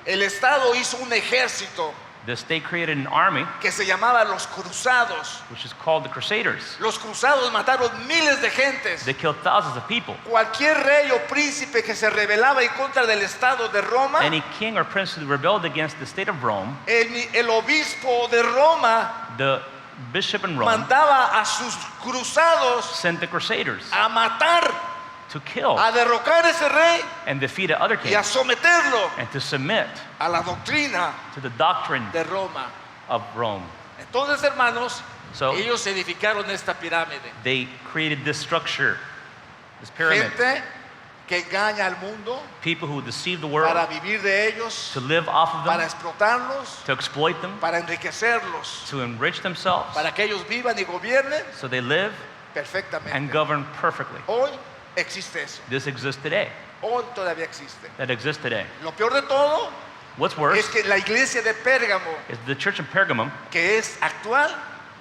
El Estado hizo un ejército the state created an army, que se llamaba los cruzados. which is called the Crusaders. Los cruzados mataron miles de gentes. They killed thousands of people. Cualquier rey o príncipe que se rebelaba en contra del Estado de Roma, Any king or prince who rebelled against the state of Rome, el obispo de Roma the bishop in Rome mandaba a sus cruzados sent the Crusaders a matar, to kill a derrocar a ese rey and defeat other y a kings someterlo and to submit a la doctrina to the doctrine de Roma. of Rome. Entonces, hermanos, So- ellos edificaron esta pirámide. They created this structure, this pyramid. Gente que engaña al mundo People who deceive the world para vivir de ellos, to live off of para them, explotarlos, to exploit them, para enriquecerlos, to enrich themselves, para que ellos vivan y gobiernen so they live and perfectamente. govern perfectly. Hoy existe eso. This exists today. Hoy todavía existe. That exists today. Lo peor de todo What's es worse que la iglesia de Pérgamo, is the church in Pergamum, que es actual,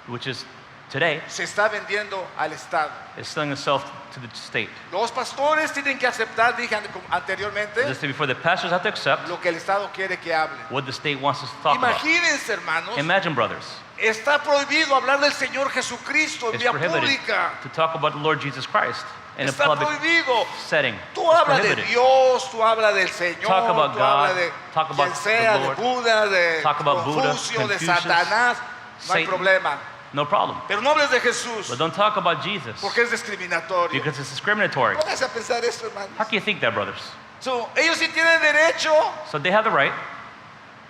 which is today, se está vendiendo al Estado. is selling itself to the state. Los pastores tienen que aceptar, dije anteriormente, Just before the pastors have to accept lo que el Estado quiere que hable. what the state wants us to talk about. Imagínense, hermanos, Imagine, brothers, está prohibido hablar del Señor Jesucristo en it's vía prohibited pública. to talk about the Lord Jesus Christ in a Está public prohibido. setting. Tú It's hablas de prohibited. Dios, tú hablas del Señor, Talk about tú hablas God, de talk about quien sea, the de Lord, Buda, de talk about Buddha, Confucio, de Confucius, Satanás, no hay Satan. problema. No problem. Pero no hables de Jesús, But don't talk about Jesus porque es discriminatorio. because it's discriminatory. Póngase a pensar esto, hermanos. How can you think that, brothers? So, ellos sí tienen derecho So they have the right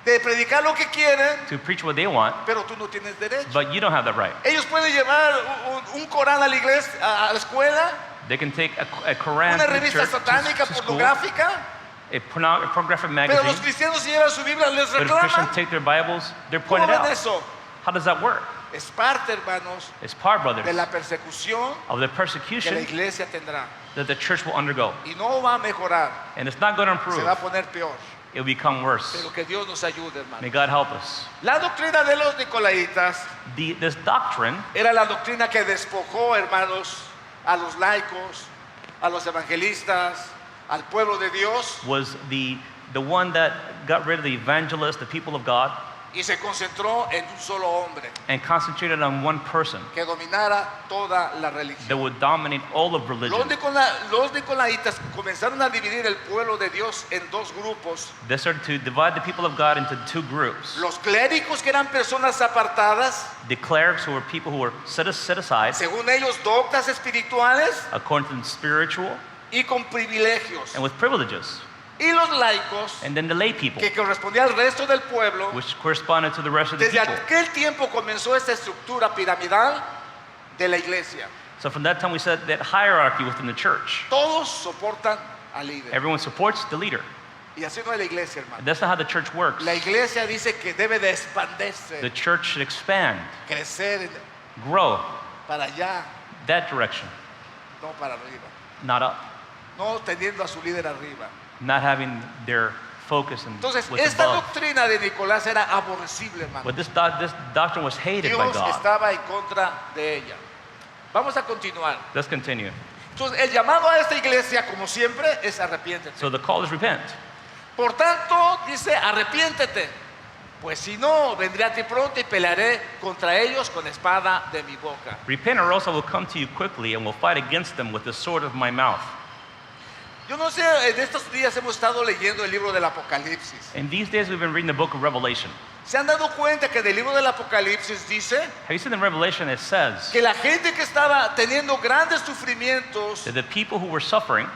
de predicar lo que quieren, to preach what they want, pero tú no tienes derecho. but you don't have that right. Ellos pueden llevar un Corán a la iglesia, a la escuela, They can take a Quran una to the revista church, satánica, to school, pornográfica, a pornographic pero los magazine, cristianos si llevan su Biblia les but if Christians reclaman. take their Bibles, they're ¿Cómo pointed ven out. eso? How does that work? Es parte, hermanos, It's part, brothers, de la persecución of the que la persecution iglesia tendrá. that the church will undergo. Y no va a mejorar, And it's not going to se improve. va a poner peor. it will become worse. Pero que Dios nos ayude, May hermano. God help us. La doctrina de los nicolaitas This doctrine era la doctrina que despojó, hermanos, a los laicos, a los evangelistas, al pueblo de Dios, was the one that got rid of the evangelists, the people of God, y se concentró en un solo hombre and concentrated on one person que dominara toda la that religión. would dominate all of religion. Los nicolaitas comenzaron a dividir el pueblo de Dios en dos grupos. They started to divide the people of God into two groups. Los clérigos, que eran personas apartadas, The clerics, who were people who were set aside, según ellos, doctas espirituales according to the spiritual, y con privilegios. and with privileges. Y los laicos, And then the lay people, que correspondía al resto del pueblo. which corresponded to the rest of the Desde people. aquel tiempo comenzó esta estructura piramidal de la iglesia. So from that time we said that hierarchy within the church. Todos soportan al líder. Everyone supports the leader. Y así no es la iglesia, hermano. That's not how the church works. La iglesia dice que debe de expandirse, The church should expand, crecer grow para allá, that direction, no para arriba. not up, No teniendo a su líder arriba. not having their focus and Entonces, what's esta above. doctrina de Nicolás era aborrecible, hermano. But this doctrine was hated by Dios God. estaba en contra de ella. Vamos a continuar. Let's continue. Entonces, el llamado a esta iglesia, como siempre, es arrepiéntete. So the call is repent. Por tanto, dice, arrepiéntete. Pues si no, vendré a ti pronto y pelearé contra ellos con espada de mi boca. Repent, or else I will come to you quickly and will fight against them with the sword of my mouth. Yo no sé, en estos días hemos estado leyendo el libro del Apocalipsis. In these days we've been reading the book of Revelation. ¿Se han dado cuenta que del libro del Apocalipsis dice Have you seen in Revelation it says que la gente que estaba teniendo grandes sufrimientos that the people who were suffering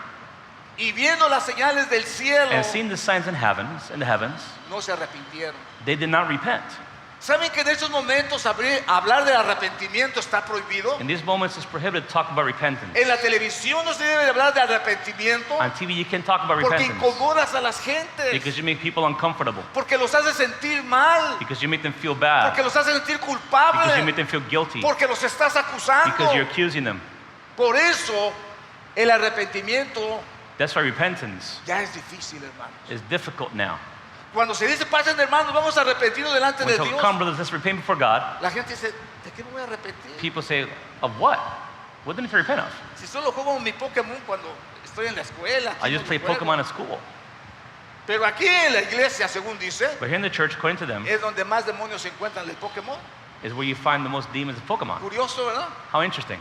y viendo las señales del cielo and seeing the signs in the heavens, no se arrepintieron? they did not repent. ¿Saben que en estos momentos hablar de arrepentimiento está prohibido? In these moments it's prohibited to talk about repentance. En la televisión no se debe hablar de arrepentimiento On TV you can't talk about porque repentance incomodas a las gentes, because you make people uncomfortable, porque los haces sentir mal, because you make them feel bad, porque los haces sentir because you culpables, make them feel guilty, porque los estás acusando. because you're accusing them. Por eso el arrepentimiento That's why repentance ya es difícil, hermanos. is difficult now. Cuando se dice, pasen hermanos, vamos a arrepentirnos delante When de we talk, Dios, come brothers, let's repent before God, la gente dice, ¿de qué me voy a arrepentir? people say, of what? What do I need to repent of? Si solo juego mi Pokémon cuando estoy en la escuela. I aquí just no play juego. Pokemon at school. Pero aquí en la iglesia, según dice, But here in the church, according to them, es donde más demonios se encuentran del Pokémon. is where you find the most demons of Pokemon. Curioso, ¿verdad? How interesting.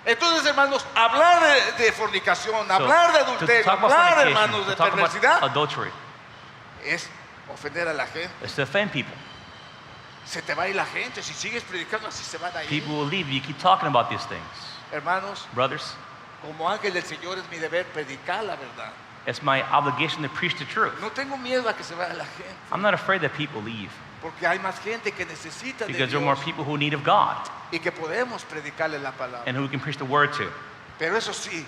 Entonces, hermanos, hablar de fornicación, hablar de to adulterio, talk about hablar, fornication, hermanos, to de talk about perversidad, adultery, es ofender a la gente. is to offend people. Se te va a ir la gente. Si sigues predicando así, se van a ir. People will leave. You keep talking about these things. Hermanos, Brothers, como ángel del Señor es mi deber predicar la verdad. it's my obligation to preach the truth. No tengo miedo a que se vaya la gente, I'm not afraid that people leave porque hay más gente que necesita de because there are more Dios people who need of God y que podemos predicarle la palabra. and who we can preach the word to. Pero eso sí,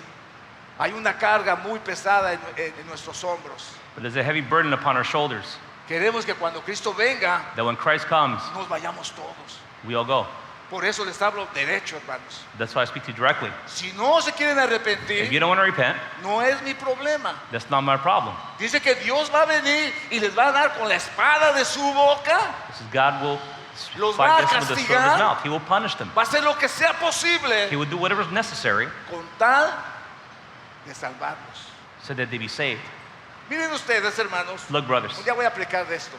hay una carga muy pesada en nuestros hombros. But there's a heavy burden upon our shoulders Queremos que cuando Cristo venga, that when Christ comes, nos vayamos todos. we all go. Por eso les hablo derecho, hermanos. That's why I speak to you directly. Si no se quieren If you arrepentir, don't want to repent, no es mi problema. that's not my problem. Dice que Dios va a venir y les va a dar con la espada de su boca. This is God will Los va a fight against them with the sword of his castigar. mouth. He will punish them. Va a hacer lo que sea posible He will do whatever is necessary con tal de salvarnos. so that they be saved. Miren ustedes, hermanos, Look, brothers, un día voy a aplicar de esto.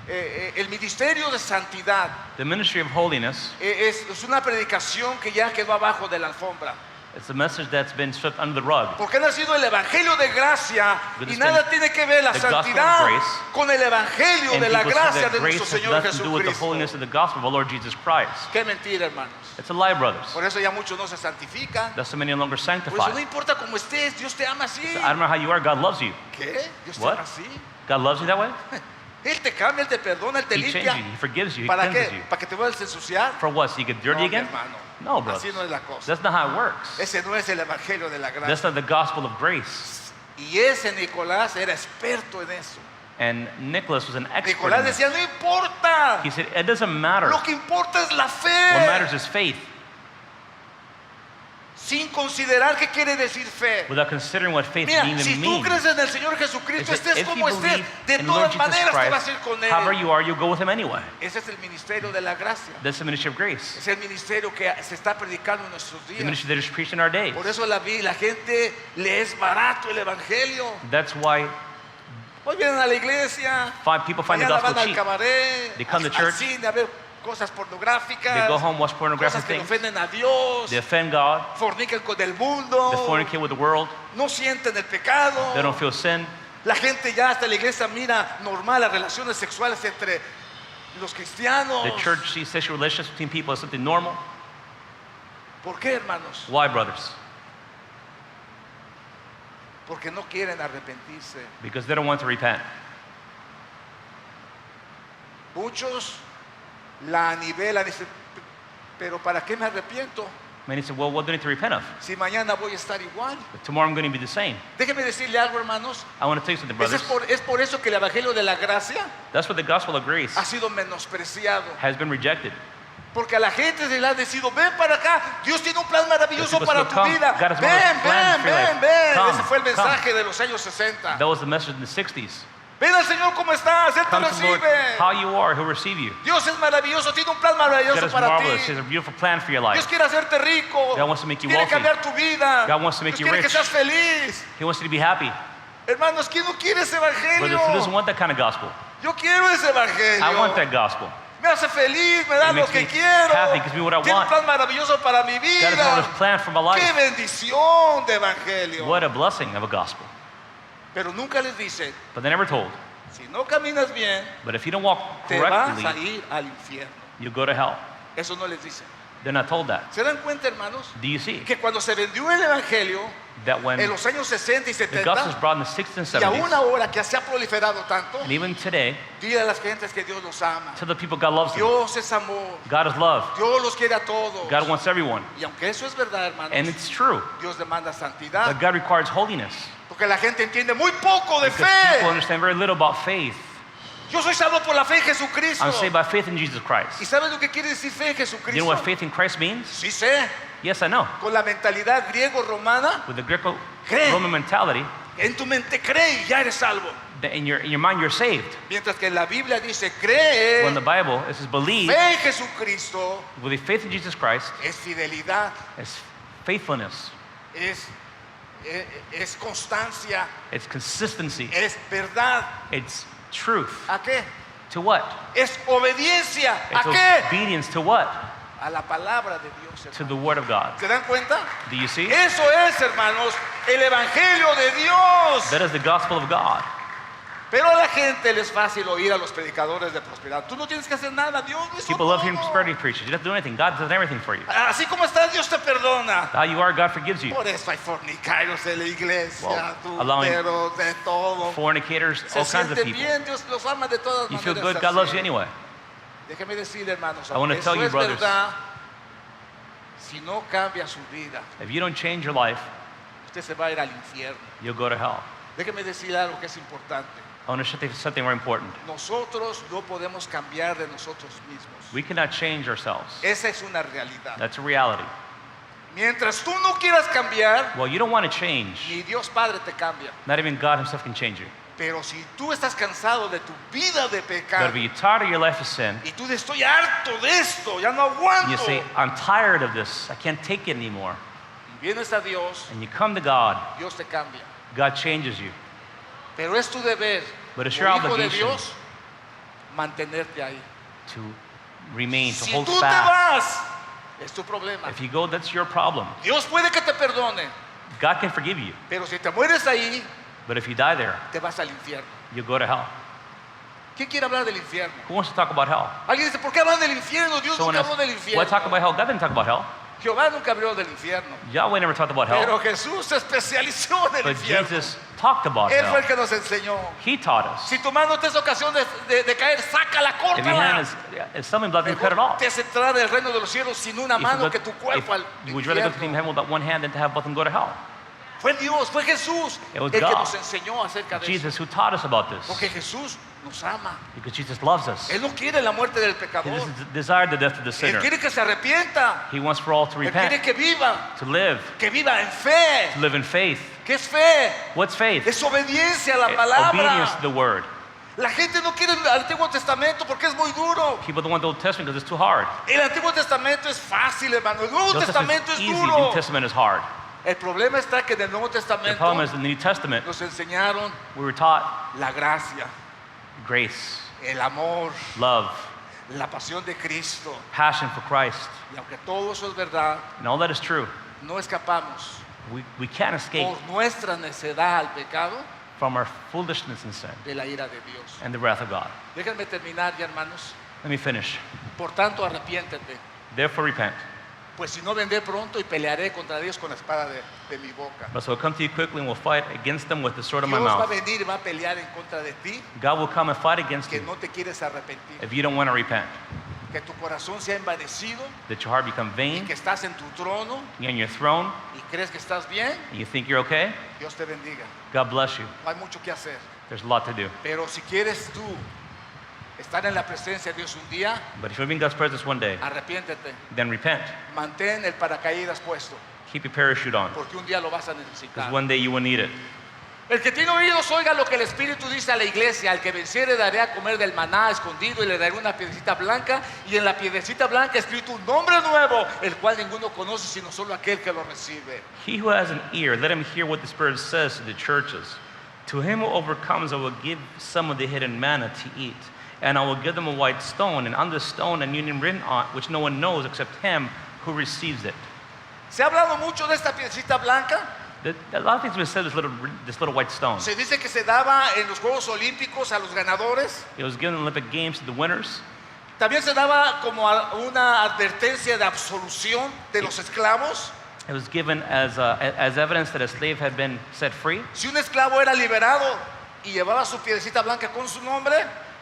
El ministerio de santidad the ministry of holiness, es una predicación que ya quedó abajo de la alfombra. it's a message that's been swept under the rug. Porque ha nacido el evangelio de gracia But y it's nada been tiene que ver la the gospel of santidad grace, con el evangelio And de la people say gracia that de grace nuestro has Señor nothing to do with the holiness Jesucristo. of the gospel of our Lord Jesus Christ. Qué mentira, hermanos. It's a lie, brothers. Por eso ya muchos no se santifican. That's so many no longer Por eso no sanctified. importa cómo estés, Dios te ama así. So I don't know how you are, God loves you. ¿Qué? Dios te What? ama así. God loves you that way? Él te cambia, Él te perdona, Él te He changes limpia. you, He forgives you, He ¿Para cleanses qué? you. ¿Para que te vuelvas a ensuciar? For what? So you get dirty No, mi again? hermano. No, brothers. Así no es la cosa. That's not how it works. Ese no es el evangelio de la That's gracia. not the gospel of grace. Y ese Nicolás era experto en eso. And Nicholas was an expert Nicolás in this. decía, no importa. He said, it doesn't matter. Lo What que importa es la fe. matters is faith. sin considerar qué quiere decir fe. without considering what faith Mira, even si tú means. crees en el Señor Jesucristo, If estés you como estés, believe de in the Lord todas Jesus maneras te vas a ir Christ, con however Él. you are, you'll go with him anyway. Ese es el ministerio de la gracia. That's the ministry of grace. Es el ministerio que se está predicando en nuestros The días. ministry that is preached in our days. Por eso la gente le es barato el evangelio. That's why Hoy vienen a la iglesia, people find the mañana gospel van al cheap. cabaret, They come to al church. cine a ver cosas pornográficas, They go home, watch pornographic cosas que things. ofenden a Dios, They offend God. fornican con el mundo, They fornicate with the world. no sienten el pecado. They don't feel sin. La gente ya hasta la iglesia mira normal las relaciones sexuales entre los cristianos. The church sees sexual relationships between people as something normal. ¿Por qué, hermanos? Why, brothers? Porque no quieren arrepentirse. Because they don't want to repent. Muchos la nivelan y dicen, pero ¿para qué me arrepiento? Many say, well, what do I need to repent of? Si mañana voy a estar igual. But tomorrow I'm going to be the same. Déjeme decirle algo, hermanos. I want to tell you something, Es brothers. por eso que el evangelio de la gracia That's what the gospel of grace ha sido menospreciado. has been rejected. Porque a la gente se le ha decido, ven para acá, Dios tiene un plan maravilloso Los para tipos tu come, vida. God has Ven, one plan ven, for your ven, life. ven. Come, Ese fue el come. mensaje de los años 60. That was the message in the 60s. Ven al Señor como estás, Él te Come to the Lord recibe. how you are, He'll receive you. Dios es maravilloso, tiene un plan God maravilloso is para ti. marvelous. He has a beautiful plan for your Dios life. quiere hacerte rico. God wants to make you Quiere wealthy. cambiar tu vida. God wants to make Dios you quiere que rich. seas feliz. He wants you to be happy. Hermanos, ¿quién no quiere ese evangelio? Brothers, who doesn't want that kind of gospel? Yo quiero ese evangelio. I want that gospel. Me hace feliz, me da It lo makes que me quiero. happy, gives me what I Tiene un want. plan maravilloso para mi God has a wonderful vida. plan for my Qué life. bendición de evangelio. What a blessing of a gospel. Pero nunca les dice, But they never told. si no caminas bien, But if you don't walk te vas a correctly, ir al infierno. you go to hell. Eso no les dice. They're not told that. ¿Se dan cuenta, hermanos? Do you see Que cuando se vendió el evangelio that when en los años 60 y the gospel was 70 brought in the 60s and y aún 70s, ahora que se ha proliferado tanto, and even today, dile a las gentes que Dios los ama. tell the people God loves them. Dios es amor. God is love. Dios los quiere a todos. God wants everyone. Y aunque eso es verdad, hermanos, And it's true. Dios demanda But santidad. God requires holiness. Porque la gente entiende muy poco de Because people fe. understand very little about faith. Yo soy salvo por la fe en Jesucristo. I'm saved by faith in Jesus ¿Y Christ. sabes lo que quiere decir fe en You know Jesucristo? what faith in Christ means? Sí sé. Yes, I know. Con la mentalidad griego-romana, With the Cree. Greco-Roman mentality, en tu mente cree y ya eres salvo. that in your mind you're saved. Mientras que en la Biblia dice cree, When the Bible, it says believe fe en Jesucristo with the faith in Jesus Christ es fidelidad, is faithfulness, es constancia, it's consistency, es verdad. it's truth. ¿A qué? To what? Es obediencia. ¿A It's qué? obedience to what? A la palabra de Dios. To hermano. the word of God. ¿Se dan cuenta? Do you see? Eso es, hermanos, el evangelio de Dios. That is the gospel of God. Pero a la gente les es fácil oír a los predicadores de prosperidad. Tú no tienes que hacer nada, Dios lo hizo People love hearing todo. prosperity preachers. You don't have to do anything. God does everything for you. Así como estás, Dios te perdona. How you are, God forgives you. Por eso hay fornicarios en la iglesia, Well, allowing adúlteros, de todo. Fornicators, Se all kinds of siente people. bien, Dios los ama de todas You feel maneras. good, God loves así. you anyway. Déjeme decirle, hermanos, I wanna aunque tell eso you, es brothers, verdad, si no cambia su vida, If you don't change your life, usted se va a ir al infierno. you'll go to hell. Déjeme decir algo que es importante. I want to show you something very important. Nosotros no podemos cambiar de nosotros mismos. We cannot change ourselves. Esa es una realidad. That's a reality. Mientras tú no quieras cambiar, Well, you don't want to change. ni Dios Padre te cambia. Not even God himself can change you. Pero si tú estás cansado de tu vida de But pecado if you're tired of your life of sin, y tú dices, estoy harto de esto, ya no and you aguanto, say, I'm tired of this, I can't take it anymore, y vienes a Dios, and you come to God, Dios te cambia. God changes you. Pero es tu deber, But it's como your hijo de obligation Dios, mantenerte ahí. to remain, to Si hold tú te fast. vas, es tu problema. If you go, that's your problem. Dios puede que te perdone, God can forgive you. pero si te mueres ahí, But if you die there, te vas al infierno. you'll go to hell. ¿Quién quiere hablar del infierno? Who wants to talk about hell? Alguien dice, ¿por qué hablan del infierno? Dios Someone nunca else, habló del why talk infierno. about hell? God didn't talk about hell. Jehová nunca habló del infierno. Yahweh never talked about Pero hell. Jesús se especializó en el But infierno. Jesus talked about Él fue el hell. que nos enseñó. He taught us. Si tu mano te es ocasión de caer, sácala, If your hand córtala. is something blood, you cut it Mejor off. te has entrado en el reino de los cielos sin una If you mano go- que tu cuerpo al if would you rather go to the kingdom of infierno. heaven without one hand than to have both of them go to hell? Fue Dios, fue Jesús It was el que God. nos enseñó acerca de eso. Jesus who taught us about this. Porque Jesús nos ama. Because Jesus loves us. Él no quiere la muerte del He pecador. doesn't desire the death of the Él sinner. quiere que se arrepienta. He wants for all to Él quiere repent, que viva to live en fe. in faith. ¿Qué es fe? What's faith? Es obediencia a la Obedience palabra. to the word. La gente no quiere el Antiguo Testamento porque es muy duro. People don't want the Old Testament because it's too hard. El Antiguo Testamento es fácil, hermano. El The Nuevo Old Testamento Testament es is easy. The duro. New Testament is hard. El problema está que en el Nuevo The Testamento problem is in the New Testament, nos enseñaron we were taught la gracia, grace, el amor, love, la pasión de Cristo. passion for Christ. Y aunque todo eso es verdad, And all that is true. no escapamos We can't escape por nuestra necedad al pecado from our foolishness and sin de la ira de Dios. and the wrath of God. Déjenme terminar ya, hermanos. Let me finish. Por tanto, arrepiéntete, Therefore repent. pues si no vendré pronto y pelearé contra Dios con la espada de mi boca. But so I'll come to you quickly and we'll fight against them with the sword of my Dios va a mouth. venir y va a pelear en contra de ti, God will come and fight against que you no te quieres arrepentir, if you don't want to repent. que tu corazón se ha envanecido, That your heart become y vain, que estás en tu trono you're on your throne, y crees que estás bien. and you think you're okay. Dios te bendiga. God bless you. No hay mucho que hacer. There's a lot to do. Pero si quieres tú estar en la presencia de Dios un día, But if you're in God's presence one day, arrepiéntete. then repent. Mantén el paracaídas puesto, Keep your parachute on, porque un día lo vas a because necesitar. one day you will need it. El que tiene oídos, oiga lo que el Espíritu dice a la iglesia. Al que venciere daré a comer del maná escondido y le daré una piedrecita blanca. Y en la piedrecita blanca escrito un nombre nuevo, el cual ninguno conoce sino solo aquel que lo recibe. He who has an ear, let him hear what the Spirit says to the churches. To him who overcomes, I will give some of the hidden manna to eat. And I will give them a white stone, and on the stone a new name written on, which no one knows except him who receives it. Se ha hablado mucho de esta piedrecita blanca. A lot of things have been said, this little white stone. Se dice que se daba en los Juegos Olímpicos a los ganadores. It was given in the Olympic Games to the winners. También se daba como una advertencia de absolución de los esclavos. It was given as evidence that a slave had been set free. Si un esclavo era liberado y llevaba su piedrecita blanca con su nombre,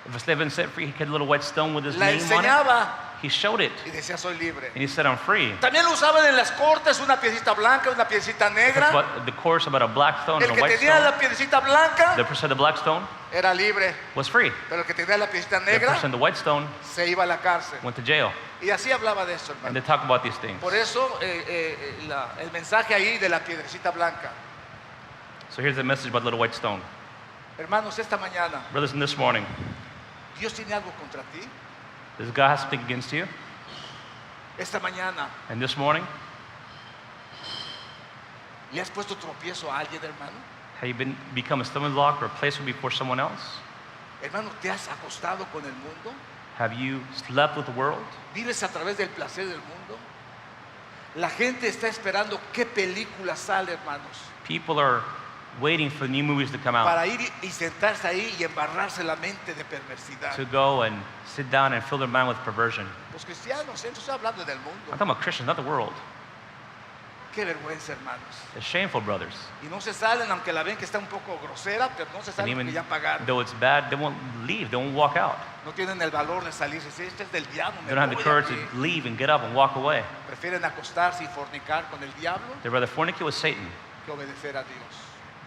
If a slave had been set free, he had a little white stone with his la name on it. enseñaba He showed it, y decía soy libre. and he said, I'm free. También lo usaban en las cortes, una piedrecita blanca, una piedrecita That's negra. what the course about a black stone El and a que white tenía stone. la piedrecita blanca The person of the black stone era libre, was free. pero el que tenía la piedrecita The negra person of the white stone se iba a la cárcel. went to jail. Y así hablaba de eso, And hermano. they talk about these things. Por eso el mensaje ahí de la piedrecita blanca. So here's the message about the little white stone. Hermanos, esta mañana, Brothers, this morning, Dios tiene algo contra ti. does God have something against you? Esta mañana, And this morning, ¿le has puesto tropiezo a alguien, hermano? have you become a stumbling block or a placeholder before someone else? Hermano, ¿te has acostado con el mundo? Have you slept with the world? ¿Vives a través del placer del mundo? La gente está esperando qué película sale, hermanos, People are waiting for new movies to come out, para ir y sentarse ahí y embarrarse la mente de perversidad. to go and sit down and fill their mind with perversion. Los cristianos, estoy hablando del I'm mundo. talking about Christians, not the world. Qué vergüenza, hermanos. It's shameful, brothers. Y no se salen, aunque la ven que está un poco grosera, pero no se And salen even porque ya pagaron. though it's bad, they won't leave, they won't walk out. No tienen el valor de salirse. Si este es del diablo, me They don't have the voy courage aquí. to leave and get up and walk away. Prefieren acostarse y fornicar con el diablo They'd rather fornicate with Satan que obedecer a Dios.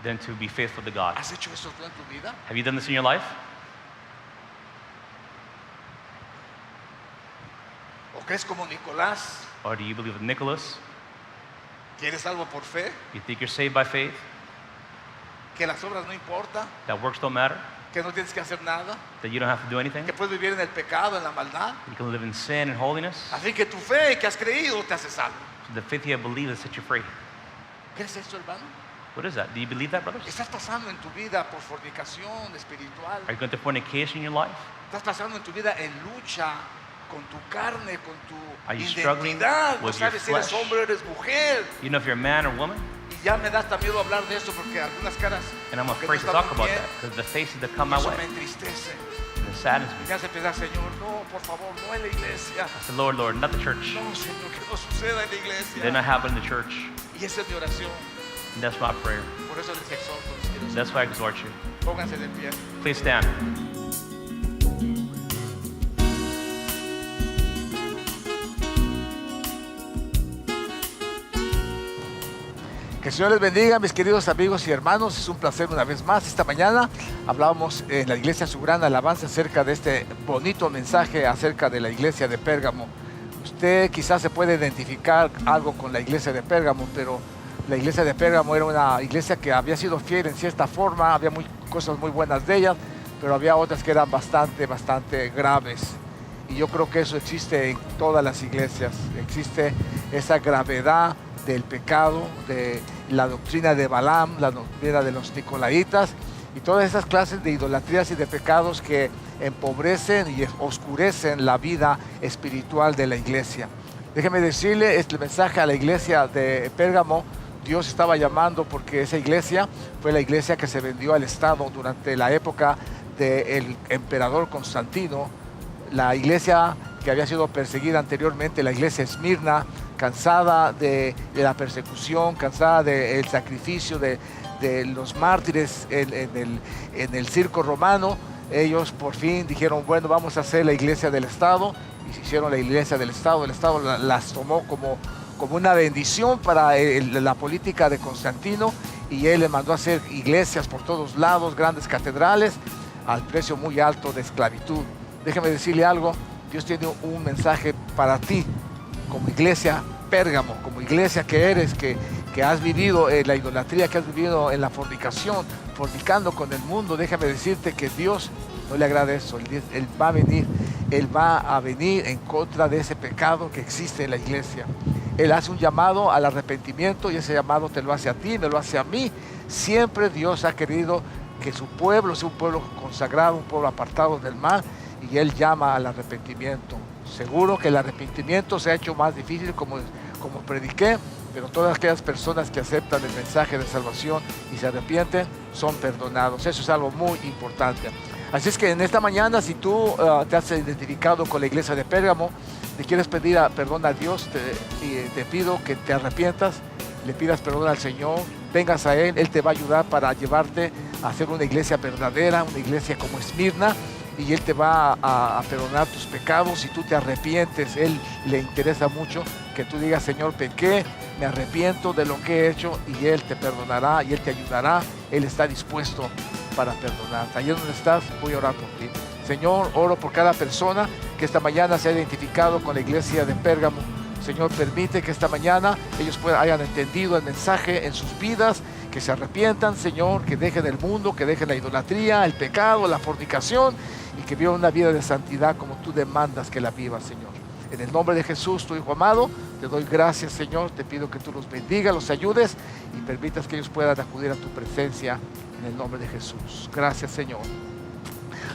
than to be faithful to God. ¿Has hecho eso tú en tu vida? Have you done this in your life? ¿O crees como Nicolás? Or do you believe with Nicholas? ¿Quieres algo por fe? You think you're saved by faith? ¿Que las obras no importan? That works don't matter? ¿Que no tienes que hacer nada? That you don't have to do anything? ¿Que puedes vivir en el pecado, en la maldad? You can live in sin and holiness? Así que tu fe que has creído te hace salvo. So the faith you have believed has set you free. ¿Crees eso, hermano? What is that? Do you believe that, brothers? ¿Estás pasando en tu vida por fornicación espiritual? Are you going to fornication in your life? ¿Estás pasando en tu vida en lucha con tu carne, con tu Are you struggling identidad? No with your sabes si eres flesh? hombre o eres mujer. You know if you're a man or woman? Y ya me da hasta miedo hablar de esto porque algunas caras And I'm como que afraid to no talk están about bien. that because the faces that come Y my eso way, me entristece. and it saddens me. Me hace pensar, Señor, no, por favor, no en la iglesia. I said, Lord, Lord, not the church. No, Señor, que no suceda en la It did iglesia. not happen in the church. Y esa es mi oración. And that's my prayer. Por eso les exhorto, mis queridos. That's why I exhort you. Pónganse de pie. Please stand. Que el Señor les bendiga, mis queridos amigos y hermanos. Es un placer una vez más. Esta mañana hablábamos en la iglesia Su Gran Alabanza acerca de este bonito mensaje acerca de la iglesia de Pérgamo. Usted quizás se puede identificar algo con la iglesia de Pérgamo, pero la iglesia de Pérgamo era una iglesia que había sido fiel en cierta forma. Había cosas muy buenas de ella, pero había otras que eran bastante graves. Y yo creo que eso existe en todas las iglesias. Existe esa gravedad del pecado, de la doctrina de Balaam, la doctrina de los nicolaitas y todas esas clases de idolatrías y de pecados que empobrecen y oscurecen la vida espiritual de la iglesia. Déjeme decirle, este mensaje a la iglesia de Pérgamo, Dios estaba llamando porque esa iglesia fue la iglesia que se vendió al Estado durante la época del emperador Constantino. La iglesia que había sido perseguida anteriormente, la iglesia Esmirna, cansada de la persecución, cansada del sacrificio de los mártires en el circo romano, ellos por fin dijeron, bueno, vamos a hacer la iglesia del Estado, y se hicieron la iglesia del Estado. El Estado las tomó como una bendición para la política de Constantino, y él le mandó a hacer iglesias por todos lados, grandes catedrales, al precio muy alto de esclavitud. Déjeme decirle algo, Dios tiene un mensaje para ti, como iglesia Pérgamo, como iglesia que eres, que has vivido en la idolatría, que has vivido en la fornicación, fornicando con el mundo. Déjame decirte que Dios no le agrada eso. Él va a venir en contra de ese pecado que existe en la iglesia. Él hace un llamado al arrepentimiento, y ese llamado te lo hace a ti, me lo hace a mí. Siempre Dios ha querido que su pueblo sea un pueblo consagrado, un pueblo apartado del mal, y Él llama al arrepentimiento. Seguro que el arrepentimiento se ha hecho más difícil, como prediqué, pero todas aquellas personas que aceptan el mensaje de salvación y se arrepienten son perdonados. Eso es algo muy importante. Así es que en esta mañana, si tú te has identificado con la iglesia de Pérgamo, le quieres pedir perdón a Dios, te pido que te arrepientas, le pidas perdón al Señor, vengas a Él te va a ayudar para llevarte a hacer una iglesia verdadera, una iglesia como Esmirna, y Él te va a perdonar tus pecados. Si tú te arrepientes, Él le interesa mucho que tú digas, Señor, pequé, me arrepiento de lo que he hecho, y Él te perdonará y Él te ayudará. Él está dispuesto para perdonarte. Allí donde estás, voy a orar por ti. Señor, oro por cada persona que esta mañana se ha identificado con la iglesia de Pérgamo. Señor, permite que esta mañana ellos hayan entendido el mensaje en sus vidas, que se arrepientan, Señor, que dejen el mundo, que dejen la idolatría, el pecado, la fornicación, y que vivan una vida de santidad como tú demandas que la vivas, Señor. En el nombre de Jesús, tu Hijo amado, te doy gracias, Señor. Te pido que tú los bendigas, los ayudes y permitas que ellos puedan acudir a tu presencia en el nombre de Jesús. Gracias, Señor.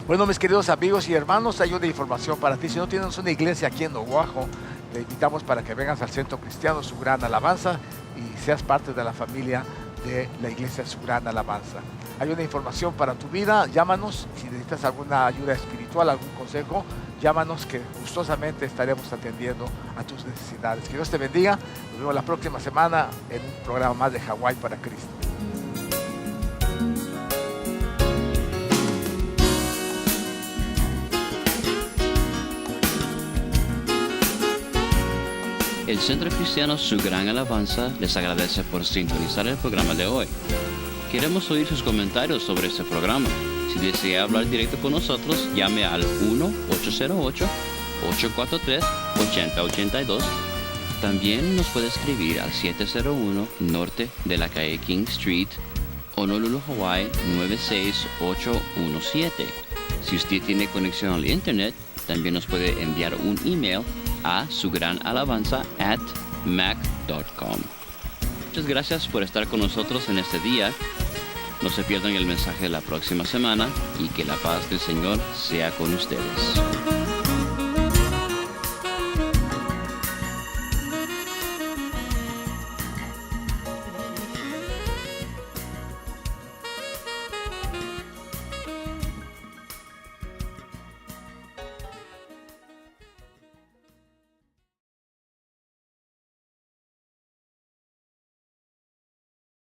Bueno, mis queridos amigos y hermanos, hay una información para ti. Si no tienes una iglesia aquí en Oahu, te invitamos para que vengas al Centro Cristiano Su Gran Alabanza y seas parte de la familia de la iglesia Su Gran Alabanza. Hay una información para tu vida. Llámanos si necesitas alguna ayuda espiritual, algún consejo. Llámanos, que gustosamente estaremos atendiendo a tus necesidades. Que Dios te bendiga. Nos vemos la próxima semana en un programa más de Hawái para Cristo. El Centro Cristiano Su Gran Alabanza les agradece por sintonizar el programa de hoy. Queremos oír sus comentarios sobre este programa. Si desea hablar directo con nosotros, llame al 1-808-843-8082. También nos puede escribir al 701 Norte de la calle King Street, Honolulu, Hawaii 96817. Si usted tiene conexión al internet, también nos puede enviar un email a sugranalabanza@mac.com. Muchas gracias por estar con nosotros en este día. No se pierdan el mensaje de la próxima semana, y que la paz del Señor sea con ustedes.